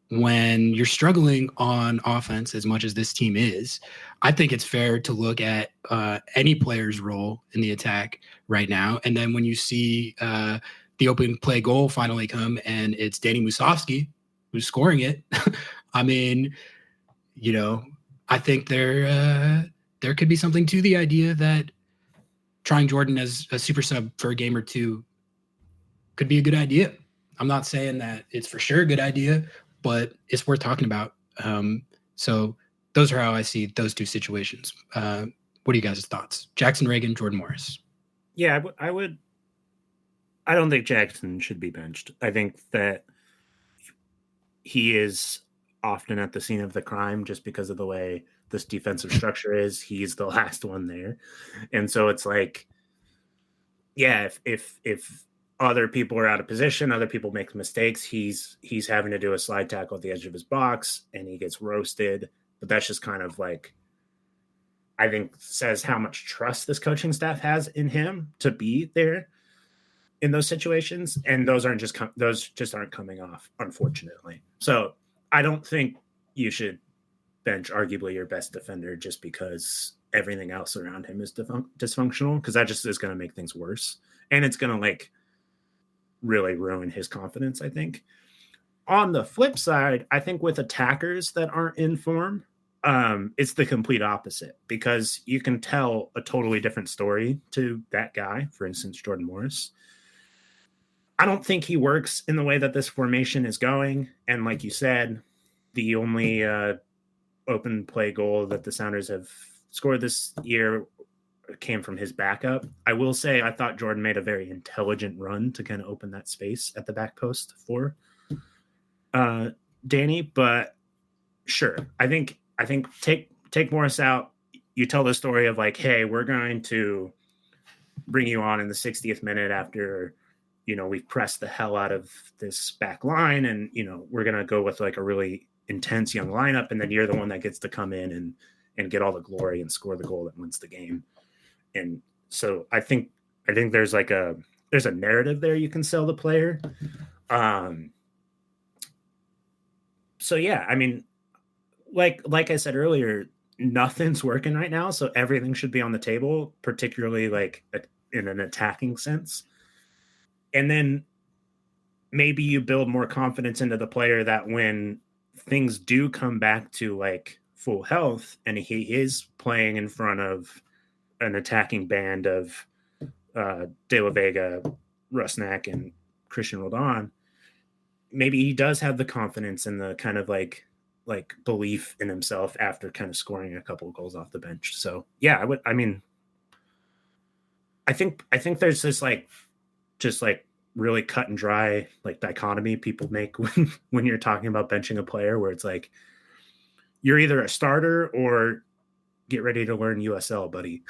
when you're struggling on offense as much as this team is, I think it's fair to look at any player's role in the attack right now. And then when you see the open play goal finally come and it's Danny Musovski who's scoring it, I mean, I think there could be something to the idea that trying Jordan as a super sub for a game or two could be a good idea. I'm not saying that it's for sure a good idea, but it's worth talking about. So those are how I see those two situations. What are you guys' thoughts? Jackson Reagan, Jordan Morris. Yeah, I don't think Jackson should be benched. I think that he is often at the scene of the crime just because of the way this defensive structure is. He's the last one there. And so it's like, yeah, if other people are out of position, other people make mistakes, he's having to do a slide tackle at the edge of his box and he gets roasted. But that's just kind of like, I think says how much trust this coaching staff has in him to be there in those situations. And those just aren't coming off, unfortunately. So I don't think you should bench arguably your best defender just because everything else around him is dysfunctional, because that just is going to make things worse. And it's going to like really ruin his confidence, I think. On the flip side, I think with attackers that aren't in form, it's the complete opposite, because you can tell a totally different story to that guy. For instance, Jordan Morris. I don't think he works in the way that this formation is going. And like you said, the only open play goal that the Sounders have scored this year came from his backup. I will say I thought Jordan made a very intelligent run to kind of open that space at the back post for Danny. But sure, I think take Morris out. You tell the story of like, hey, we're going to bring you on in the 60th minute after, we've pressed the hell out of this back line, and, we're going to go with like a really intense young lineup. And then you're the one that gets to come in and get all the glory and score the goal that wins the game. And so I think there's there's a narrative there you can sell the player. So yeah, I mean, like I said earlier, nothing's working right now. So everything should be on the table, particularly like in an attacking sense. And then maybe you build more confidence into the player that when things do come back to like full health and he is playing in front of an attacking band of De La Vega, Rusnak, and Christian Roldan, maybe he does have the confidence and the kind of like belief in himself after kind of scoring a couple of goals off the bench. So yeah, I think there's this like just like really cut and dry like dichotomy people make when you're talking about benching a player, where it's like you're either a starter or get ready to learn USL, buddy.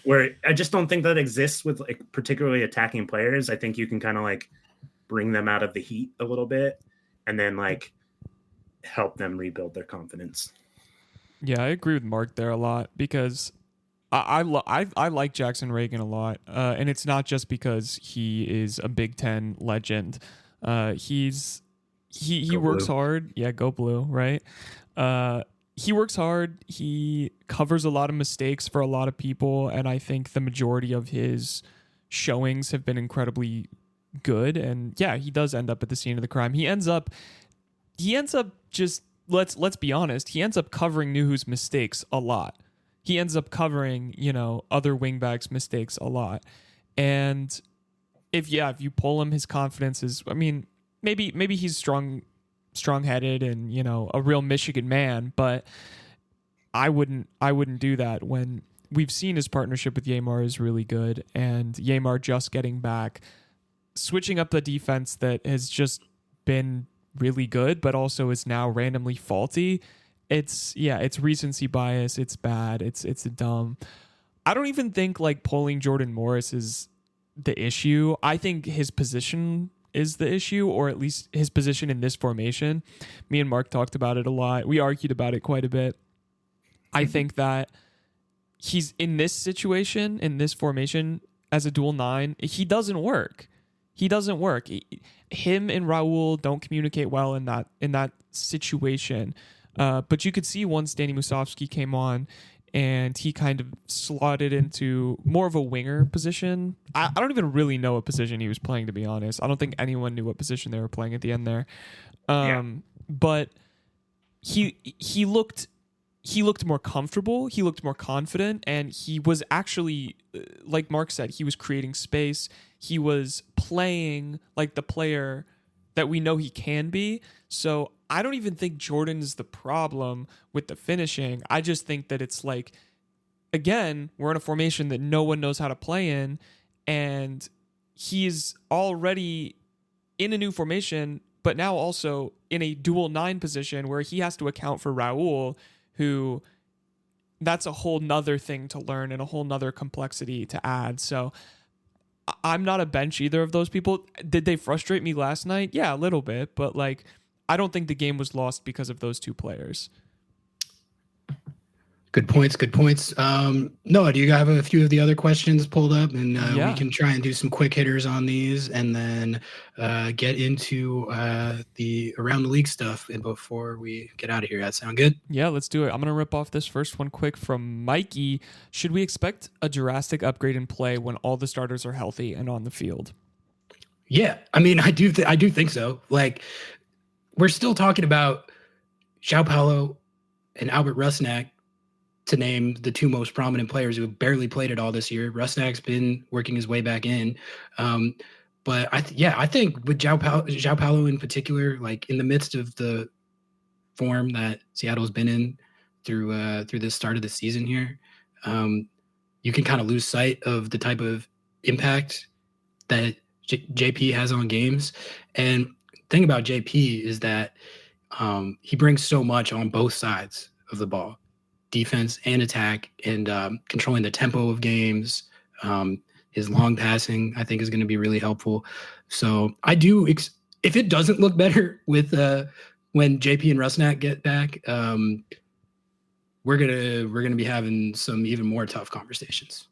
Where I just don't think that exists with like particularly attacking players. I think you can kind of like bring them out of the heat a little bit and then like help them rebuild their confidence. Yeah, I agree with Mark there a lot because I like Jackson Reagan a lot, and it's not just because he is a Big Ten legend. He Go works Blue. hard. Yeah, go blue, right? He works hard. He covers a lot of mistakes for a lot of people, and I think the majority of his showings have been incredibly good. And yeah, he does end up at the scene of the crime. He ends up just let's be honest. He ends up covering Nuhu's mistakes a lot. He ends up covering other wingbacks' mistakes a lot. And if you pull him, his confidence is. I mean, maybe he's strong-headed and a real Michigan man, but I wouldn't do that when we've seen his partnership with Yamar is really good, and Yamar just getting back, switching up the defense that has just been really good, but also is now randomly faulty. It's recency bias. It's bad. It's dumb. I don't even think like pulling Jordan Morris is the issue. I think his position is the issue, or at least his position in this formation. Me and Mark talked about it a lot. We argued about it quite a bit. I think that he's in this situation, in this formation as a dual 9, he doesn't work. Him and Raul don't communicate well in that situation. But you could see once Danny Musovsky came on and he kind of slotted into more of a winger position. I don't even really know what position he was playing, to be honest. I don't think anyone knew what position they were playing at the end there. But he looked more comfortable. He looked more confident, and he was actually, like Mark said, he was creating space. He was playing like the player that we know he can be. So I don't even think Jordan is the problem with the finishing. I just think that it's like, again, we're in a formation that no one knows how to play in, and he's already in a new formation, but now also in a dual 9 position where he has to account for Raul, who that's a whole nother thing to learn and a whole nother complexity to add. So I'm not a bench either of those people. Did they frustrate me last night? Yeah, a little bit, but like, I don't think the game was lost because of those two players. Good points. Noah, do you have a few of the other questions pulled up? And Yeah. we can try and do some quick hitters on these and then get into the around the league stuff before we get out of here. That sound good? Yeah, let's do it. I'm going to rip off this first one quick from Mikey. Should we expect a drastic upgrade in play when all the starters are healthy and on the field? Yeah, I mean, I do think so. Like, we're still talking about João Paulo and Albert Rusnak, to name the two most prominent players who have barely played at all this year. Rusnak's been working his way back in. But I think with João Paulo in particular, like in the midst of the form that Seattle's been in through this start of the season here, you can kind of lose sight of the type of impact that JP has on games. And the thing about JP is that he brings so much on both sides of the ball, defense and attack, and controlling the tempo of games. His long passing, I think, is going to be really helpful. So I do, if it doesn't look better with when JP and Rusnak get back, we're gonna be having some even more tough conversations.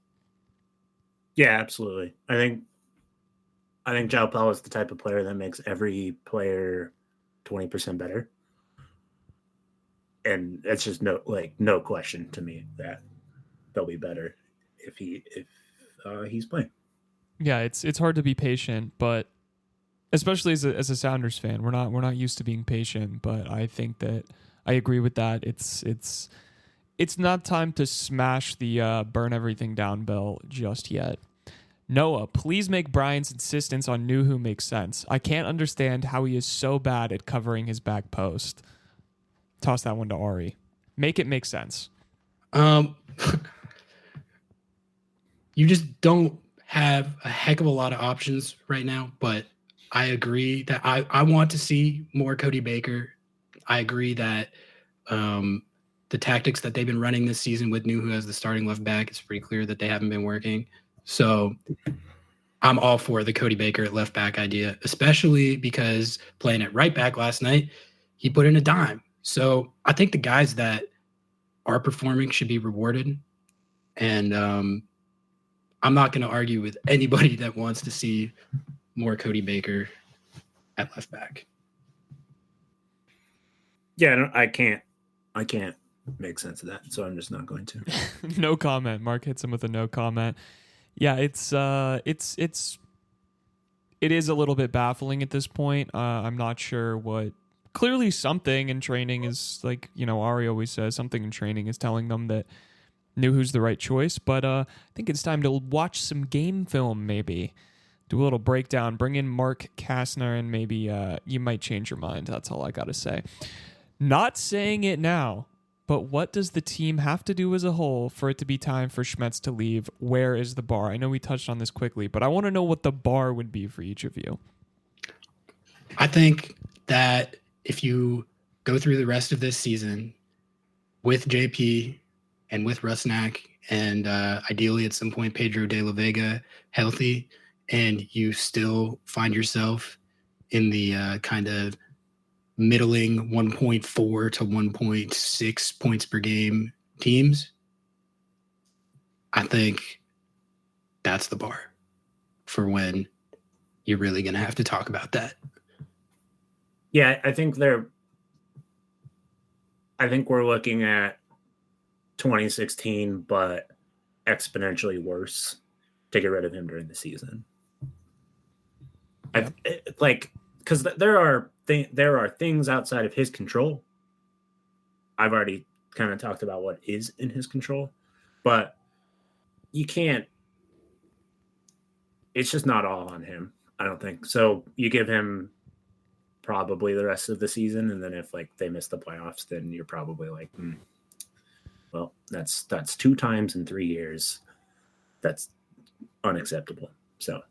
Yeah, absolutely. I think João Paulo is the type of player that makes every player 20% better. And it's just no question to me that they'll be better if he's playing. Yeah, it's hard to be patient, but especially as a Sounders fan, we're not used to being patient. But I think that I agree with that. It's not time to smash the burn everything down bell just yet. Noah, please make Brian's insistence on Nuhu make sense. I can't understand how he is so bad at covering his back post. Toss that one to Ari. Make it make sense. you just don't have a heck of a lot of options right now. But I agree that I want to see more Cody Baker. I agree that the tactics that they've been running this season with Nuhu as the starting left back, it's pretty clear that they haven't been working. So I'm all for the Cody Baker at left back idea, especially because playing at right back last night, he put in a dime. So I think the guys that are performing should be rewarded. And I'm not going to argue with anybody that wants to see more Cody Baker at left back. Yeah, I can't make sense of that, so I'm just not going to. No comment. Mark hits him with a no comment. Yeah, it is a little bit baffling at this point. I'm not sure what. Clearly, something in training is like, Ari always says, something in training is telling them that Nuhu's the right choice. But I think it's time to watch some game film, maybe. Do a little breakdown. Bring in Mark Kastner, and maybe you might change your mind. That's all I got to say. Not saying it now, but what does the team have to do as a whole for it to be time for Schmetz to leave? Where is the bar? I know we touched on this quickly, but I want to know what the bar would be for each of you. I think that if you go through the rest of this season with JP and with Rusnak and ideally at some point Pedro de la Vega healthy, and you still find yourself in the kind of middling 1.4 to 1.6 points per game teams, I think that's the bar for when you're really going to have to talk about that. Yeah, I think we're looking at 2016, but exponentially worse to get rid of him during the season. Yeah. Because there are things outside of his control. I've already kind of talked about what is in his control, but you can't. It's just not all on him, I don't think. So you give him probably the rest of the season, and then if they miss the playoffs, then you're probably like, well, that's 2 times in 3 years. That's unacceptable. So.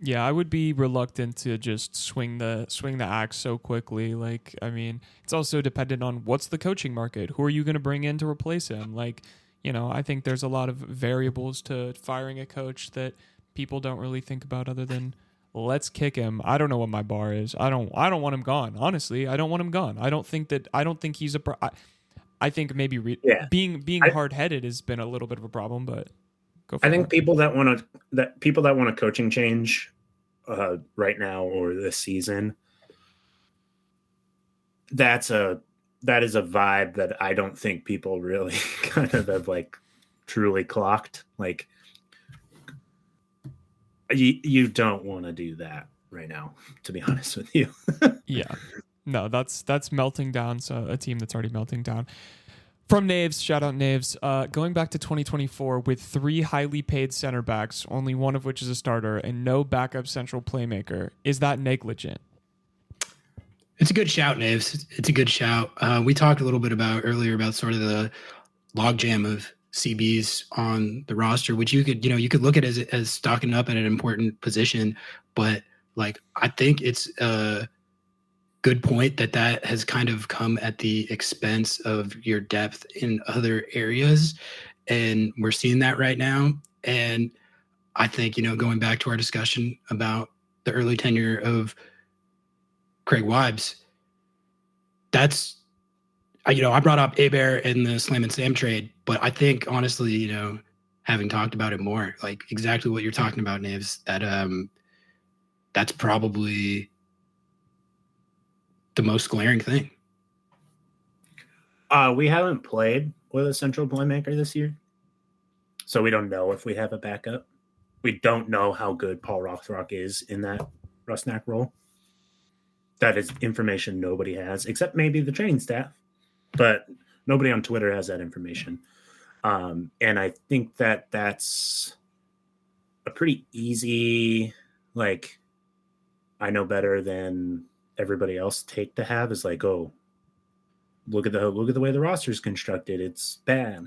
Yeah, I would be reluctant to just swing the axe so quickly. It's also dependent on what's the coaching market. Who are you going to bring in to replace him? I think there's a lot of variables to firing a coach that people don't really think about other than let's kick him. I don't know what my bar is. I don't want him gone. Honestly, I don't want him gone. I don't think he's I think maybe being hard-headed has been a little bit of a problem, but I think people that want a coaching change right now or this season, that is a vibe that I don't think people really kind of have truly clocked. You don't want to do that right now, to be honest with you. Yeah, no, that's melting down. So a team that's already melting down. From Naves, shout out Naves. Going back to 2024 with 3 highly paid center backs, only one of which is a starter, and no backup central playmaker. Is that negligent? It's a good shout, Naves. It's a good shout. We talked a little bit earlier about sort of the logjam of CBs on the roster, which you could look at as stocking up at an important position, but I think it's good point that has kind of come at the expense of your depth in other areas. And we're seeing that right now. And I think, going back to our discussion about the early tenure of Craig Wibbes, that's, I brought up Abear in the Slam and Sam trade, but I think honestly, having talked about it more, exactly what you're talking about, Naves, that's probably the most glaring thing. We haven't played with a central playmaker this year, so we don't know if we have a backup. We don't know how good Paul Rothrock is in that Rusnak role. That is information nobody has, except maybe the training staff, but nobody on Twitter has that information. And I think that's a pretty easy, I know better than everybody else take to have, is oh, look at the way the roster is constructed. It's bad.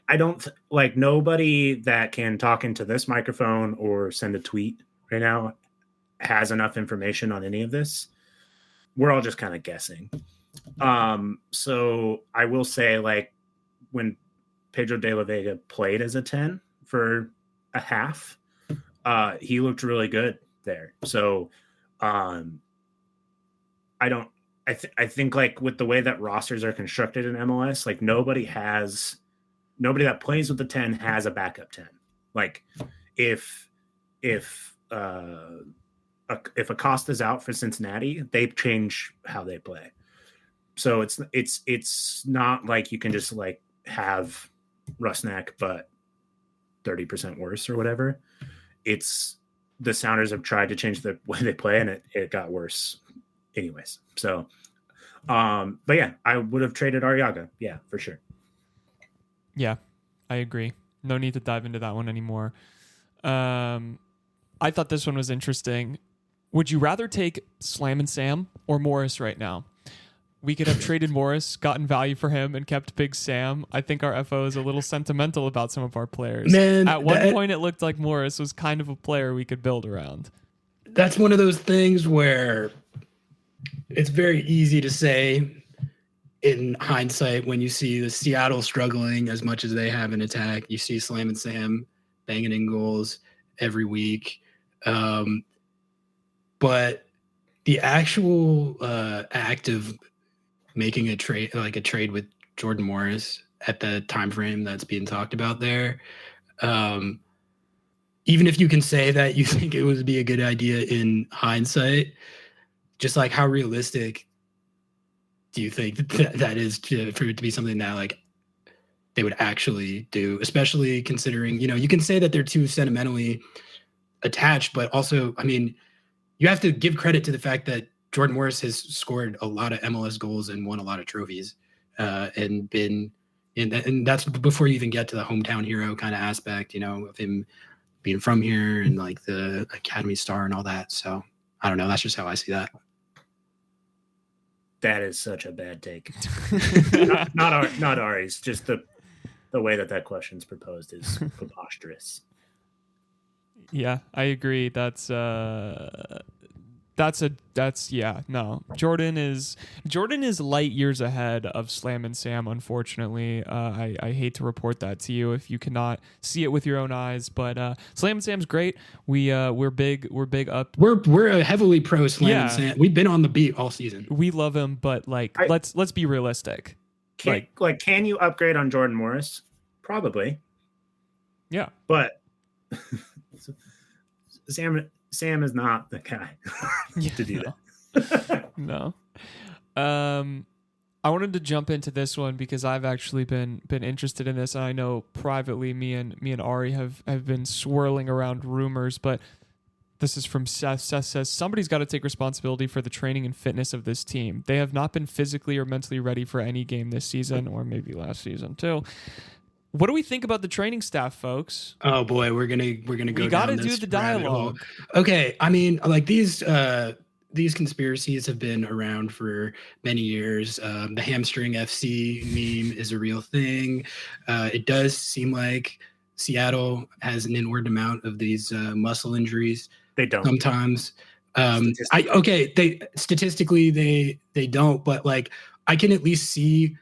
I don't like nobody that can talk into this microphone or send a tweet right now has enough information on any of this. We're all just kind of guessing. So I will say, like, when Pedro de la Vega played as a 10 for a half, he looked really good there. So I think like with the way that rosters are constructed in MLS, like nobody that plays with the 10 has a backup 10. Like if Acosta's out for Cincinnati, they change how they play. So it's not like you can just like have Rusnak but 30% worse or whatever. It's the Sounders have tried to change the way they play, and it got worse anyways. So but yeah, I would have traded Arriaga. Yeah, for sure. Yeah, I agree. No need to dive into that one anymore. I thought this one was interesting. Would you rather take Slam and Sam or Morris right now? We could have traded Morris, gotten value for him, and kept Big Sam. I think our FO is a little sentimental about some of our players. Man, at one point, it looked like Morris was kind of a player we could build around. That's one of those things where it's very easy to say in hindsight when you see the Seattle struggling as much as they have in attack. You see Slam and Sam banging in goals every week. But the actual act of making a trade with Jordan Morris at the time frame that's being talked about there, even if you can say that you think it would be a good idea in hindsight, just like how realistic do you think that is for it to be something that like they would actually do, especially considering, you can say that they're too sentimentally attached, but also, I mean, you have to give credit to the fact that Jordan Morris has scored a lot of MLS goals and won a lot of trophies, and that's before you even get to the hometown hero kind of aspect, of him being from here and like the Academy star and all that. So I don't know. That's just how I see that. That is such a bad take. not Ari's. Just the way that question's proposed is preposterous. Yeah, I agree. Jordan is light years ahead of Slam and Sam, unfortunately. I hate to report that to you if you cannot see it with your own eyes, but Slam and Sam's great. We're big up. We're heavily pro Slam and Sam. We've been on the beat all season. We love him, but let's be realistic. Can you upgrade on Jordan Morris? Probably. Yeah. But Sam is not the guy to do that. No. I wanted to jump into this one because I've actually been interested in this, and I know privately me and Ari have been swirling around rumors, but this is from Seth. Seth says somebody's got to take responsibility for the training and fitness of this team. They have not been physically or mentally ready for any game this season, or maybe last season too. What do we think about the training staff, folks? Oh boy, we're gonna go. We got to do the dialogue. Okay, I mean, like these conspiracies have been around for many years. The hamstring FC meme is a real thing. It does seem like Seattle has an inordinate amount of these muscle injuries. They don't sometimes. Statistically they don't, but like I can at least see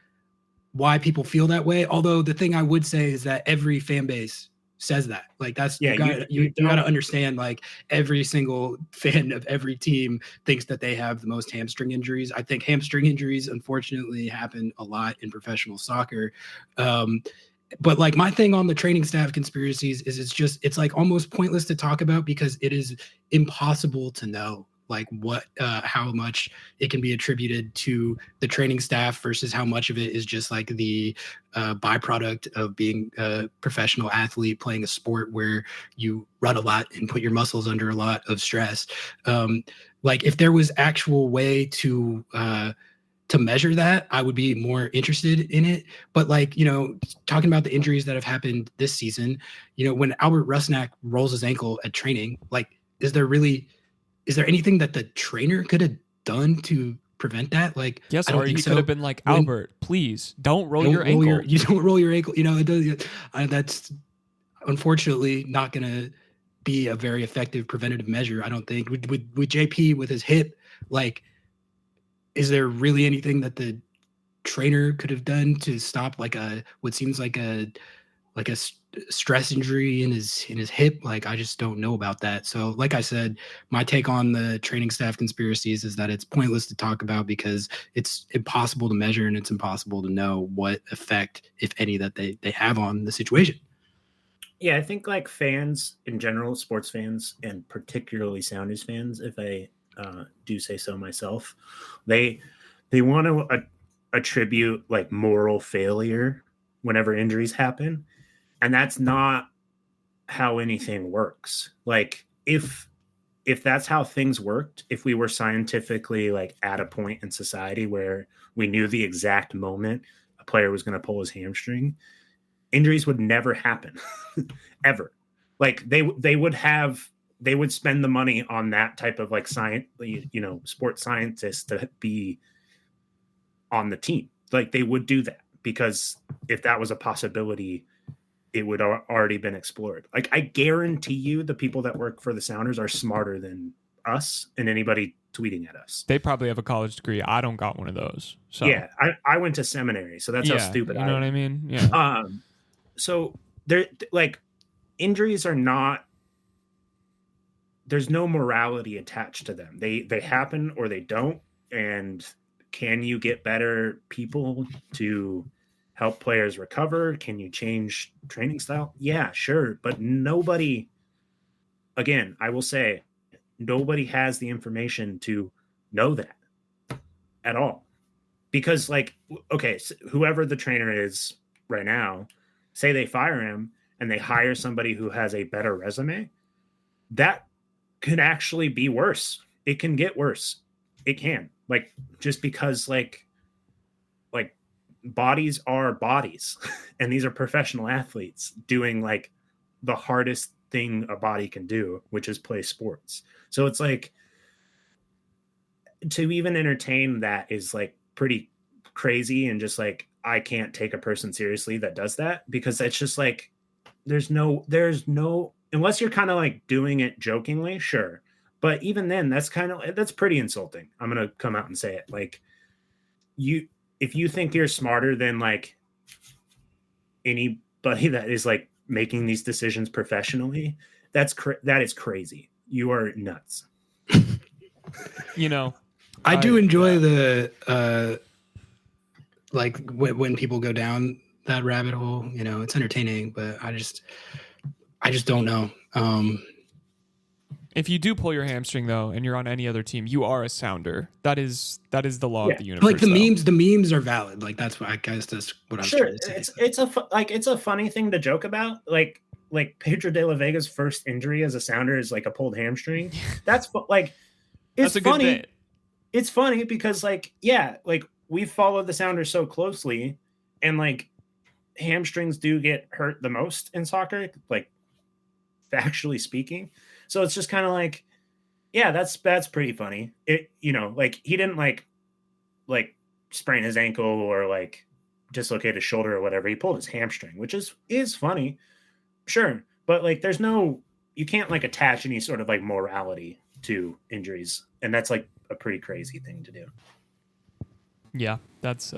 why people feel that way. Although the thing I would say is that every fan base says that. Like that's you gotta understand. Like every single fan of every team thinks that they have the most hamstring injuries. I think hamstring injuries unfortunately happen a lot in professional soccer. But like my thing on the training staff conspiracies is it's like almost pointless to talk about because it is impossible to know like what how much it can be attributed to the training staff versus how much of it is just like the byproduct of being a professional athlete playing a sport where you run a lot and put your muscles under a lot of stress. Like if there was actual way to measure that, I would be more interested in it. But like, talking about the injuries that have happened this season, when Albert Rusnak rolls his ankle at training, like, is there anything that the trainer could have done to prevent that? Like, Yes, I don't or think he so. could have been like, When- Albert, please don't roll don't your roll ankle. you don't roll your ankle. You know, it does. That's unfortunately not going to be a very effective preventative measure. I don't think with JP with his hip. Like, is there really anything that the trainer could have done to stop like a what seems like a stress injury in his hip? Like, I just don't know about that. So like I said, my take on the training staff conspiracies is that it's pointless to talk about because it's impossible to measure and it's impossible to know what effect, if any, that they have on the situation. Yeah, I think like fans in general, sports fans, and particularly Sounders fans, if I do say so myself, they want to attribute like moral failure whenever injuries happen, and that's not how anything works. Like if that's how things worked, if we were scientifically like at a point in society where we knew the exact moment a player was going to pull his hamstring, injuries would never happen ever. Like they would spend the money on that type of like science, sports scientists to be on the team. Like they would do that because if that was a possibility, it would already been explored. Like I guarantee you the people that work for the Sounders are smarter than us and anybody tweeting at us. They probably have a college degree. I don't got one of those. So Yeah, I went to seminary, so that's how stupid you know what I mean? Yeah. So there, like, injuries are not. There's no morality attached to them. They happen or they don't. And can you get better people to help players recover? Can you change training style? Yeah, sure. But nobody, again, I will say, nobody has the information to know that at all. Because, like, okay, so whoever the trainer is right now, say they fire him and they hire somebody who has a better resume, that could actually be worse. It can get worse. It can. Like, just because, like bodies are bodies and these are professional athletes doing like the hardest thing a body can do, which is play sports. So it's like to even entertain that is like pretty crazy, and just like I can't take a person seriously that does that, because it's just like there's no unless you're kind of like doing it jokingly, sure. But even then, that's pretty insulting. I'm gonna come out and say it. Like, if you think you're smarter than like anybody that is like making these decisions professionally, that is crazy. You are nuts. I do enjoy the like when people go down that rabbit hole. It's entertaining, but I just don't know. If you do pull your hamstring though, and you're on any other team, you are a Sounder. That is the law of the universe. Like the memes are valid. Like that's what I guess that's what I'm trying to say. It's a funny thing to joke about. Like Pedro de la Vega's first injury as a Sounder is like a pulled hamstring. That's like it's that's a funny. Good bit. It's funny because like we've followed the Sounders so closely, and like hamstrings do get hurt the most in soccer, like factually speaking. So it's just kind of like, yeah, that's pretty funny. It like he didn't like sprain his ankle or like dislocate his shoulder or whatever. He pulled his hamstring, which is funny, sure, but like you can't like attach any sort of like morality to injuries, and that's like a pretty crazy thing to do. Yeah, that's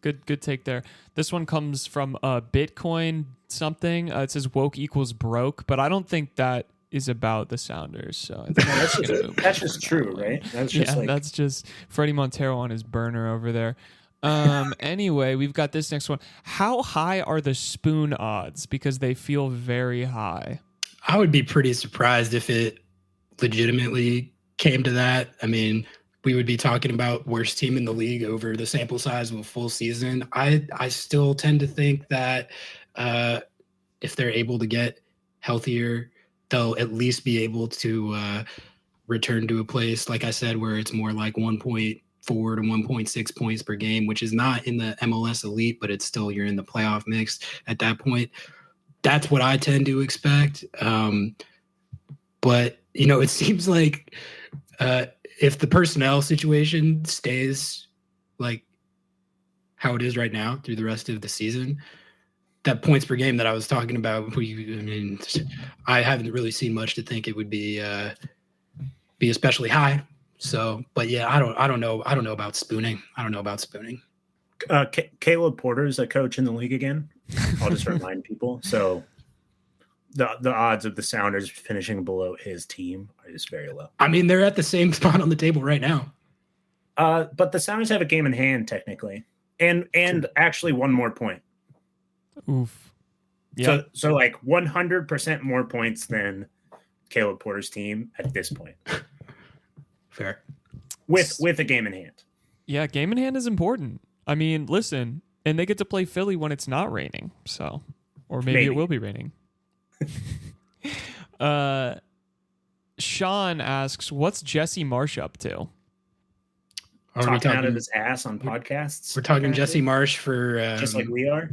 good take there. This one comes from Bitcoin something. It says woke equals broke, but I don't think that is about the Sounders. So I think that's just true, right? That's just Freddie Montero on his burner over there. Anyway, we've got this next one. How high are the spoon odds? Because they feel very high. I would be pretty surprised if it legitimately came to that. I mean, we would be talking about worst team in the league over the sample size of a full season. I still tend to think that if they're able to get healthier, they'll at least be able to return to a place, like I said, where it's more like 1.4 to 1.6 points per game, which is not in the MLS elite, but it's still, you're in the playoff mix at that point. That's what I tend to expect. But, it seems like if the personnel situation stays like how it is right now through the rest of the season, that points per game that I was talking about, I haven't really seen much to think it would be especially high. So, but yeah, I don't know about spooning. Caleb Porter's a coach in the league again. I'll just remind people. So the odds of the Sounders finishing below his team is very low. I mean, they're at the same spot on the table right now. But the Sounders have a game in hand technically, and actually one more point. Oof. Yeah. So like 100% more points than Caleb Porter's team at this point. Fair. With a game in hand. Yeah, game in hand is important. I mean, listen, and they get to play Philly when it's not raining. So, or maybe it will be raining. Sean asks, what's Jesse Marsh up to? Talking out of his ass on podcasts. We're talking Jesse Marsh for just like we are.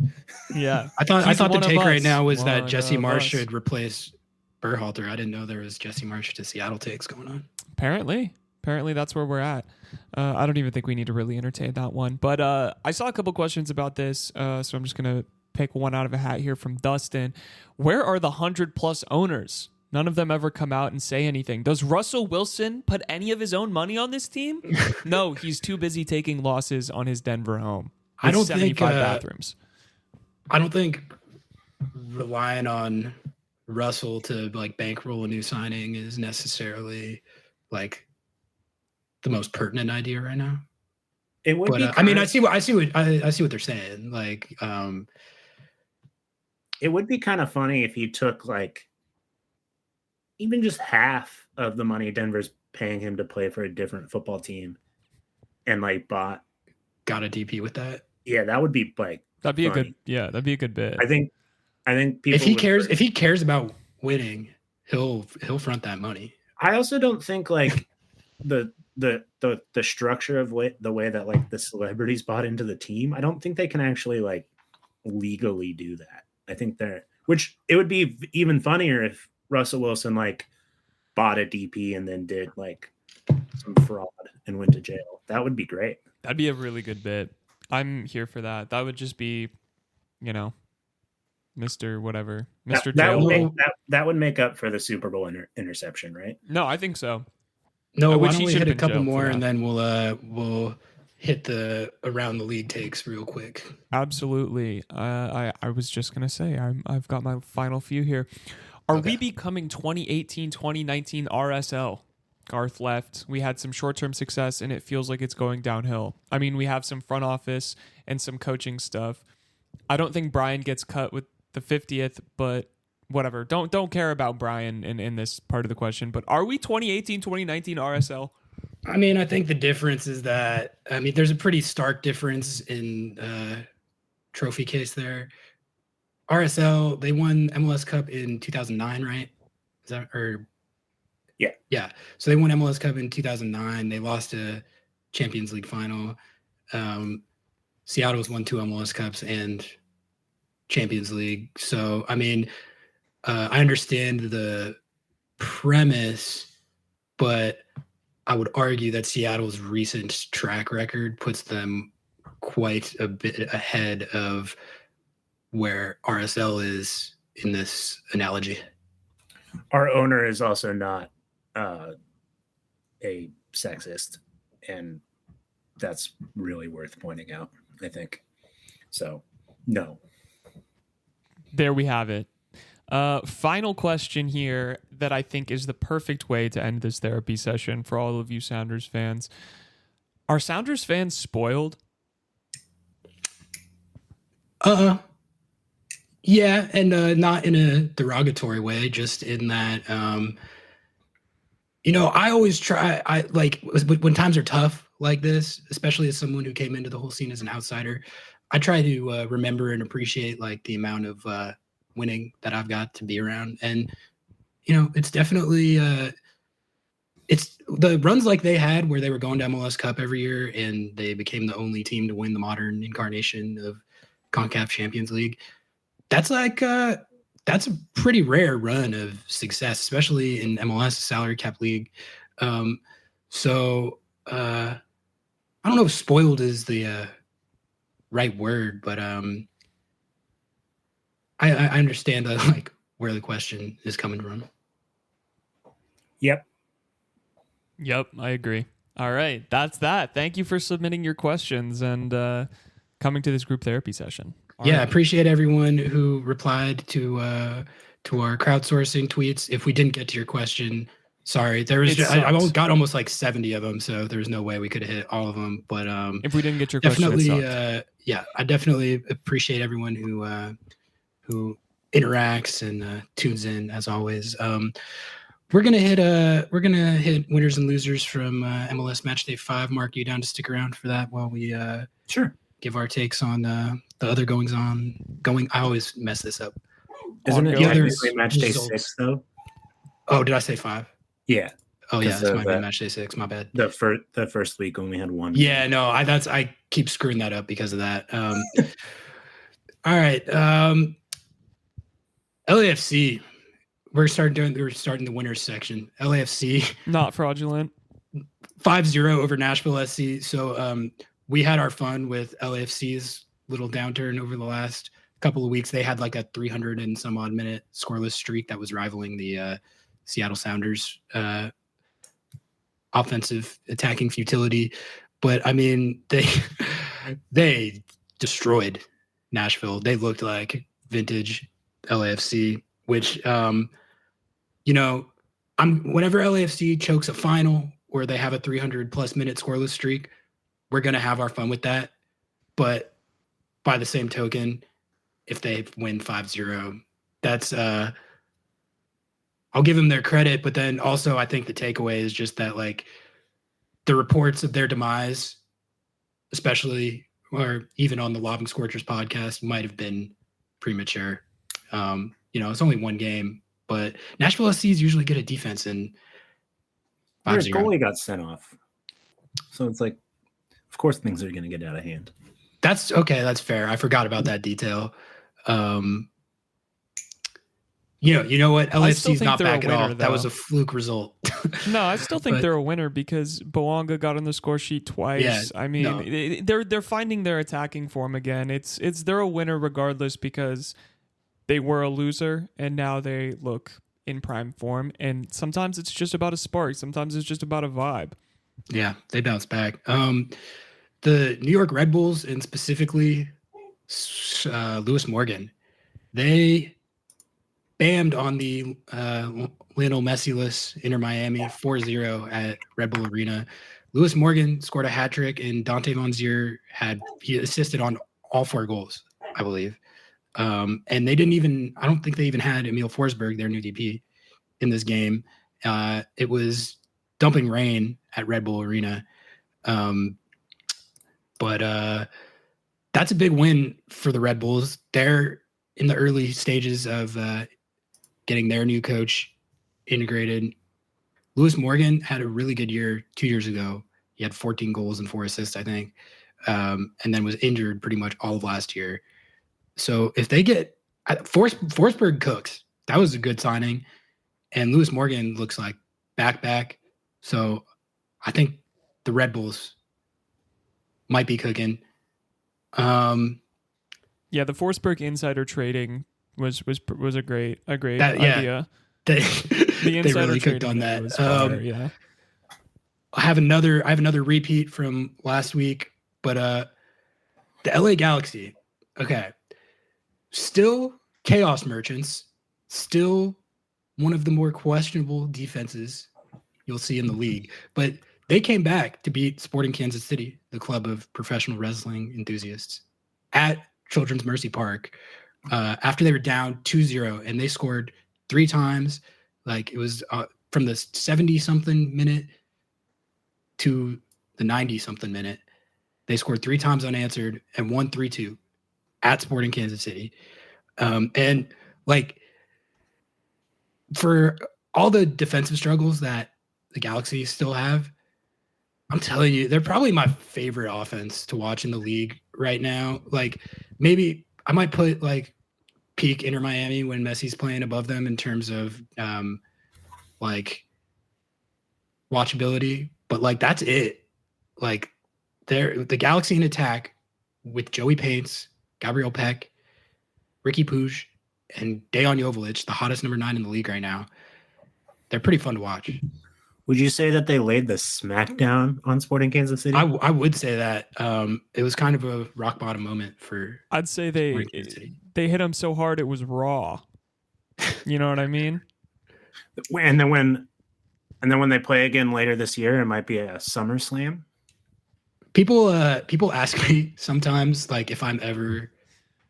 Yeah, I thought the take right now was that Jesse Marsh us. should replace Berhalter. I didn't know there was Jesse Marsh to Seattle takes going on. Apparently that's where we're at. I don't even think we need to really entertain that one. But I saw a couple questions about this, so I'm just gonna pick one out of a hat here from Dustin. Where are the 100+ owners? None of them ever come out and say anything. Does Russell Wilson put any of his own money on this team? No, he's too busy taking losses on his Denver home. I don't 75 bathrooms. I don't think relying on Russell to like bankroll a new signing is necessarily like the most pertinent idea right now. It would be. I mean, I see what they're saying. Like, it would be kind of funny if you took like even just half of the money Denver's paying him to play for a different football team and like got a DP with that. Yeah, that would be like that'd be funny. that'd be a good bit. I think people if he cares about winning, he'll front that money. I also don't think like the structure of the way that like the celebrities bought into the team, I don't think they can actually like legally do that. I think which it would be even funnier if Russell Wilson like bought a DP and then did like some fraud and went to jail. That would be great. That'd be a really good bit. I'm here for that. That would just be, Mr. Whatever. Mr. That would make up for the Super Bowl interception, right? No, I think so. No, why don't we hit a couple more and then we'll hit the around the league takes real quick. Absolutely. I was just gonna say I've got my final few here. Are we becoming 2018, 2019 RSL? Garth left. We had some short-term success, and it feels like it's going downhill. I mean, we have some front office and some coaching stuff. I don't think Brian gets cut with the 50th, but whatever. Don't care about Brian in this part of the question. But are we 2018, 2019 RSL? I mean, I think the difference is that there's a pretty stark difference in trophy case there. RSL, they won MLS Cup in 2009, right? Is that Yeah. Yeah. So they won MLS Cup in 2009. They lost a Champions League final. Seattle's won 2 MLS Cups and Champions League. So, I mean, I understand the premise, but I would argue that Seattle's recent track record puts them quite a bit ahead of where RSL is in this analogy. Our owner is also not a sexist, and that's really worth pointing out, I think. So, no. There we have it. Final question here that I think is the perfect way to end this therapy session for all of you Sounders fans. Are Sounders fans spoiled? Yeah, and not in a derogatory way, just in that, I always try, when times are tough like this, especially as someone who came into the whole scene as an outsider, I try to remember and appreciate like the amount of winning that I've got to be around. And, it's definitely, it's the runs like they had where they were going to MLS Cup every year and they became the only team to win the modern incarnation of CONCACAF Champions League. That's like that's a pretty rare run of success, especially in MLS salary cap league. So I don't know if spoiled is the right word, but I understand like where the question is coming from. Yep. Yep, I agree. All right, that's that. Thank you for submitting your questions and coming to this group therapy session. All Yeah, I right. appreciate everyone who replied to our crowdsourcing tweets. If we didn't get to your question, sorry. There was I got almost like 70 of them, so there's no way we could have hit all of them. But if we didn't get your question, definitely, it sucked. yeah, I definitely appreciate everyone who interacts and tunes in as always. We're gonna hit winners and losers from MLS Matchday 5. Mark, you down to stick around for that while we Sure. give our takes on the other goings on. I always mess this up. Isn't it the other technically match day results. 6 though? Oh, did I say 5? Yeah. Oh yeah, 'Cause this of might be that- match day 6. My bad. The first week when we had one. Yeah, no, I keep screwing that up because of that. All right, LAFC. We're starting the winners section. LAFC Not fraudulent. 5-0 over Nashville SC. So we had our fun with LAFC's little downturn over the last couple of weeks. They had like a 300 and some odd minute scoreless streak that was rivaling the Seattle Sounders offensive attacking futility. But I mean, they destroyed Nashville. They looked like vintage LAFC, which whenever LAFC chokes a final or they have a 300 plus minute scoreless streak, we're going to have our fun with that. But by the same token, if they win 5-0, that's I'll give them their credit. But then also I think the takeaway is just that like the reports of their demise, especially or even on the Lobbing Scorchers podcast, might have been premature. It's only one game, but Nashville SCs usually get a defense in 5-0. Their goalie got sent off. So it's like, of course things are going to get out of hand. That's okay. That's fair. I forgot about that detail. You know what? LAFC's not back at all. That was a fluke result. No, I still think they're a winner because Boanga got on the score sheet twice. Yeah, I mean, they're finding their attacking form again. It's they're a winner regardless because they were a loser and now they look in prime form. And sometimes it's just about a spark. Sometimes it's just about a vibe. Yeah, they bounce back. The New York Red Bulls and specifically Lewis Morgan, they bammed on the Lionel Messi-less Inter Miami 4-0 at Red Bull Arena. Lewis Morgan scored a hat trick and Dante Vanzier he assisted on all 4 goals, I believe. And I don't think they even had Emil Forsberg, their new DP, in this game. It was dumping rain at Red Bull Arena. But that's a big win for the Red Bulls. They're in the early stages of getting their new coach integrated. Lewis Morgan had a really good year 2 years ago. He had 14 goals and 4 assists, I think, and then was injured pretty much all of last year. So if they get Forsberg cooks, that was a good signing. And Lewis Morgan looks like back. So I think the Red Bulls might be cooking. Yeah, the Forsberg insider trading was a great idea. The insider they really trading cooked on that. Was fire, yeah. I have another repeat from last week, but the LA Galaxy. Okay. Still chaos merchants, still one of the more questionable defenses you'll see in the league. But they came back to beat Sporting Kansas City, the club of professional wrestling enthusiasts, at Children's Mercy Park after they were down 2-0, and they scored 3 times. Like it was from the 70-something minute to the 90-something minute. They scored 3 times unanswered and won 3-2 at Sporting Kansas City. And like for all the defensive struggles that the Galaxy still have, I'm telling you, they're probably my favorite offense to watch in the league right now. Like maybe I might put like peak Inter Miami when Messi's playing above them in terms of like watchability. But like that's it. Like the Galaxy in attack with Joey Paints, Gabriel Peck, Ricky Puig, and Dejan Joveljic, the hottest number 9 in the league right now. They're pretty fun to watch. Would you say that they laid the smackdown on Sporting Kansas City? I would say that it was kind of a rock bottom moment for. I'd say they hit them so hard it was raw. You know what I mean? And then when they play again later this year, it might be a SummerSlam. People ask me sometimes like if I'm ever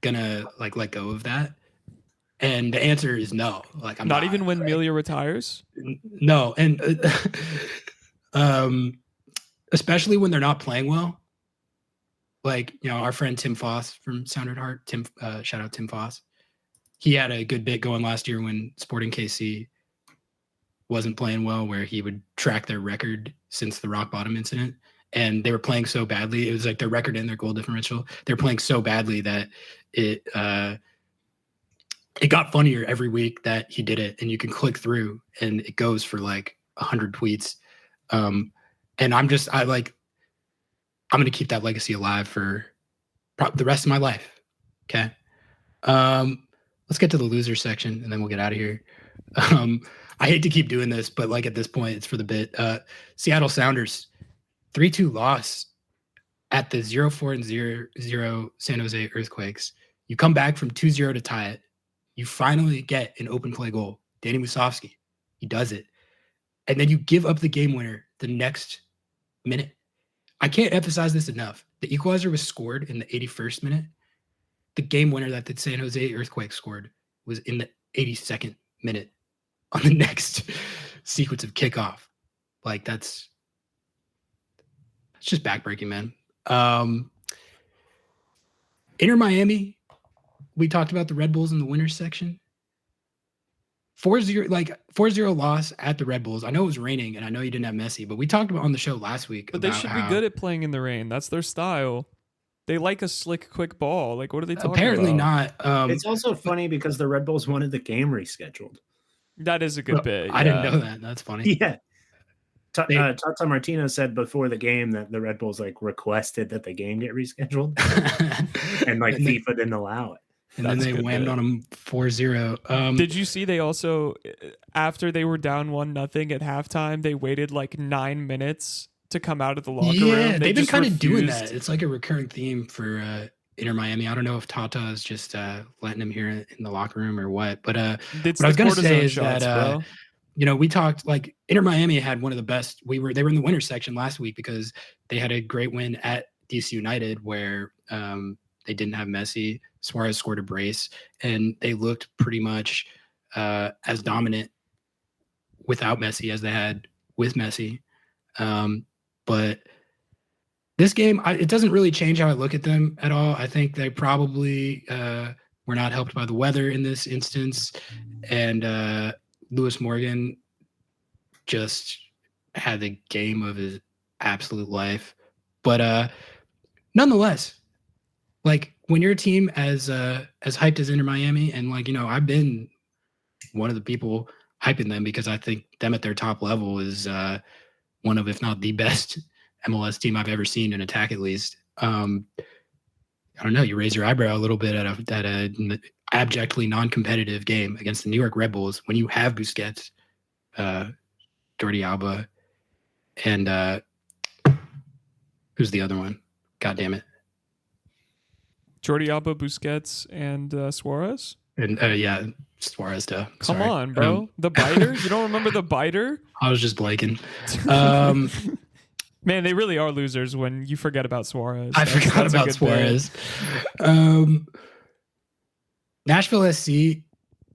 gonna like let go of that, and the answer is no. Like I'm not even when Melia retires. No, and especially when they're not playing well. Like our friend Tim Foss from Sounded Heart. Shout out Tim Foss. He had a good bit going last year when Sporting KC wasn't playing well, where he would track their record since the rock bottom incident. And they were playing so badly. It was like their record and their goal differential. They're playing so badly that it got funnier every week that he did it. And you can click through and it goes for like 100 tweets. And I'm going to keep that legacy alive for the rest of my life. Okay. Let's get to the loser section and then we'll get out of here. I hate to keep doing this, but like at this point, it's for the bit. Seattle Sounders 3-2 loss at the 0-4-0 San Jose Earthquakes. You come back from 2-0 to tie it. You finally get an open play goal. Danny Musovski, he does it. And then you give up the game winner the next minute. I can't emphasize this enough. The equalizer was scored in the 81st minute. The game winner that the San Jose Earthquakes scored was in the 82nd minute on the next sequence of kickoff. Like it's just backbreaking, man. Inter Miami, we talked about the Red Bulls in the winners section. 4-0 loss at the Red Bulls. I know it was raining and I know you didn't have Messi, but we talked about on the show last week. But they should be good at playing in the rain. That's their style. They like a slick, quick ball. Like, what are they talking apparently about? Not. It's also funny because the Red Bulls wanted the game rescheduled. That is a good bit. Yeah. I didn't know that. That's funny. Yeah. Tata Martino said before the game that the Red Bulls requested that the game get rescheduled, and FIFA didn't allow it. And then they whammed on them 4-0. Did you see they also, after they were down 1-0 at halftime, they waited 9 minutes to come out of the locker room? Yeah, they've been kind of doing that. It's like a recurring theme for Inter Miami. I don't know if Tata is just letting him here in the locker room or what. But what I was going to say is that, we talked Inter Miami had one of the best. They were in the winner section last week because they had a great win at DC United where they didn't have Messi. Suarez scored a brace, and they looked pretty much as dominant without Messi as they had with Messi. But this game, it doesn't really change how I look at them at all. I think they probably were not helped by the weather in this instance. And Lewis Morgan just had the game of his absolute life. But nonetheless, when your team as hyped as Inter Miami, and I've been one of the people hyping them because I think them at their top level is one of, if not the best MLS team I've ever seen in attack, at least. I don't know. You raise your eyebrow a little bit at a abjectly non-competitive game against the New York Red Bulls when you have Busquets, Jordi Alba, and who's the other one? God damn it. Jordi Alba, Busquets, and Suarez? And Suarez, duh. Come on, bro. The biter? You don't remember the biter? I was just blanking. Man, they really are losers when you forget about Suarez. I forgot about Suarez. Nashville SC, we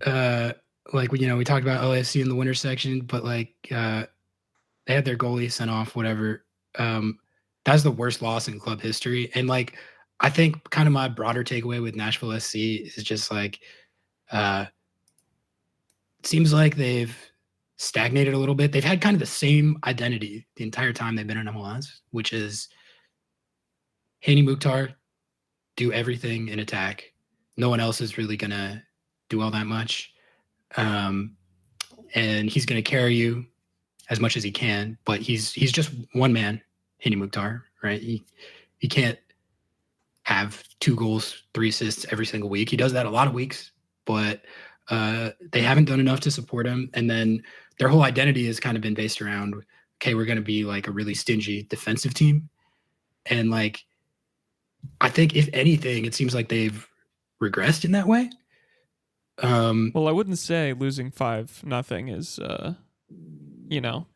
talked about LAFC in the winter section, but they had their goalie sent off, whatever. That's the worst loss in club history. And I think kind of my broader takeaway with Nashville SC is just it seems like they've stagnated a little bit. They've had kind of the same identity the entire time they've been in MLS, which is Hani Mukhtar, do everything in attack. No one else is really going to do all that much. And he's going to carry you as much as he can, but he's just one man, Hani Mukhtar, right? He can't have 2 goals, 3 assists every single week. He does that a lot of weeks, but they haven't done enough to support him. And then their whole identity has kind of been based around, okay, we're going to be like a really stingy defensive team. And like, I think if anything, it seems like they've regressed in that way. Well, I wouldn't say losing 5-0 is,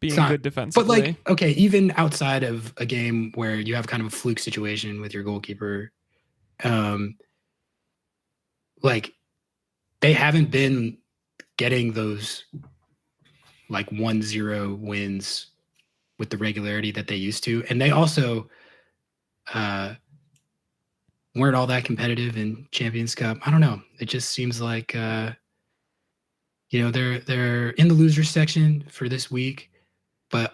being not, good defensively. But like, okay, even outside of a game where you have kind of a fluke situation with your goalkeeper, like they haven't been getting those like 1-0 wins with the regularity that they used to. And they also weren't all that competitive in Champions Cup. I don't know. It just seems like, they're in the losers section for this week. But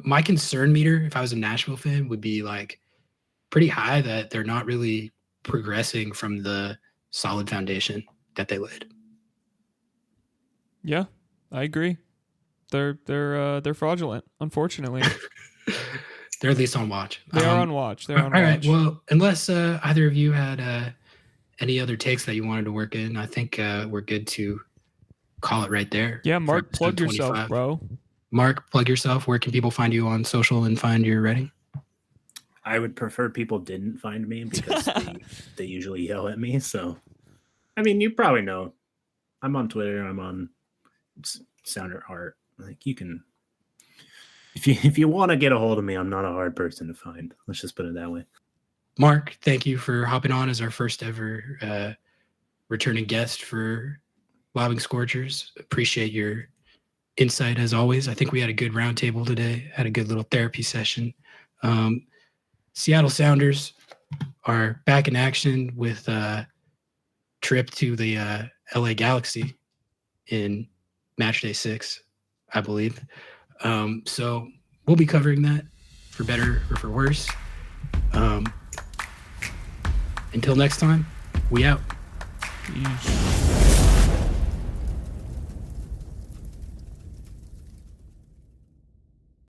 my concern meter, if I was a Nashville fan, would be like pretty high that they're not really progressing from the solid foundation that they laid. Yeah, I agree. They're fraudulent, unfortunately. They're at least on watch. They are on watch. They're on watch. All right. Well, unless either of you had any other takes that you wanted to work in, I think we're good to call it right there. Yeah, Mark, plug yourself, bro. Mark, plug yourself. Where can people find you on social and find your writing? I would prefer people didn't find me because they usually yell at me. So, I mean, you probably know. I'm on Twitter. I'm on Sounder Heart. Like you can, if you want to get a hold of me, I'm not a hard person to find. Let's just put it that way. Mark, thank you for hopping on as our first ever returning guest for Lobbing Scorchers. Appreciate your insight as always. I think we had a good roundtable today. Had a good little therapy session. Seattle Sounders are back in action with a trip to the LA Galaxy in match day 6, I believe. So we'll be covering that for better or for worse. Until next time, we out. Peace.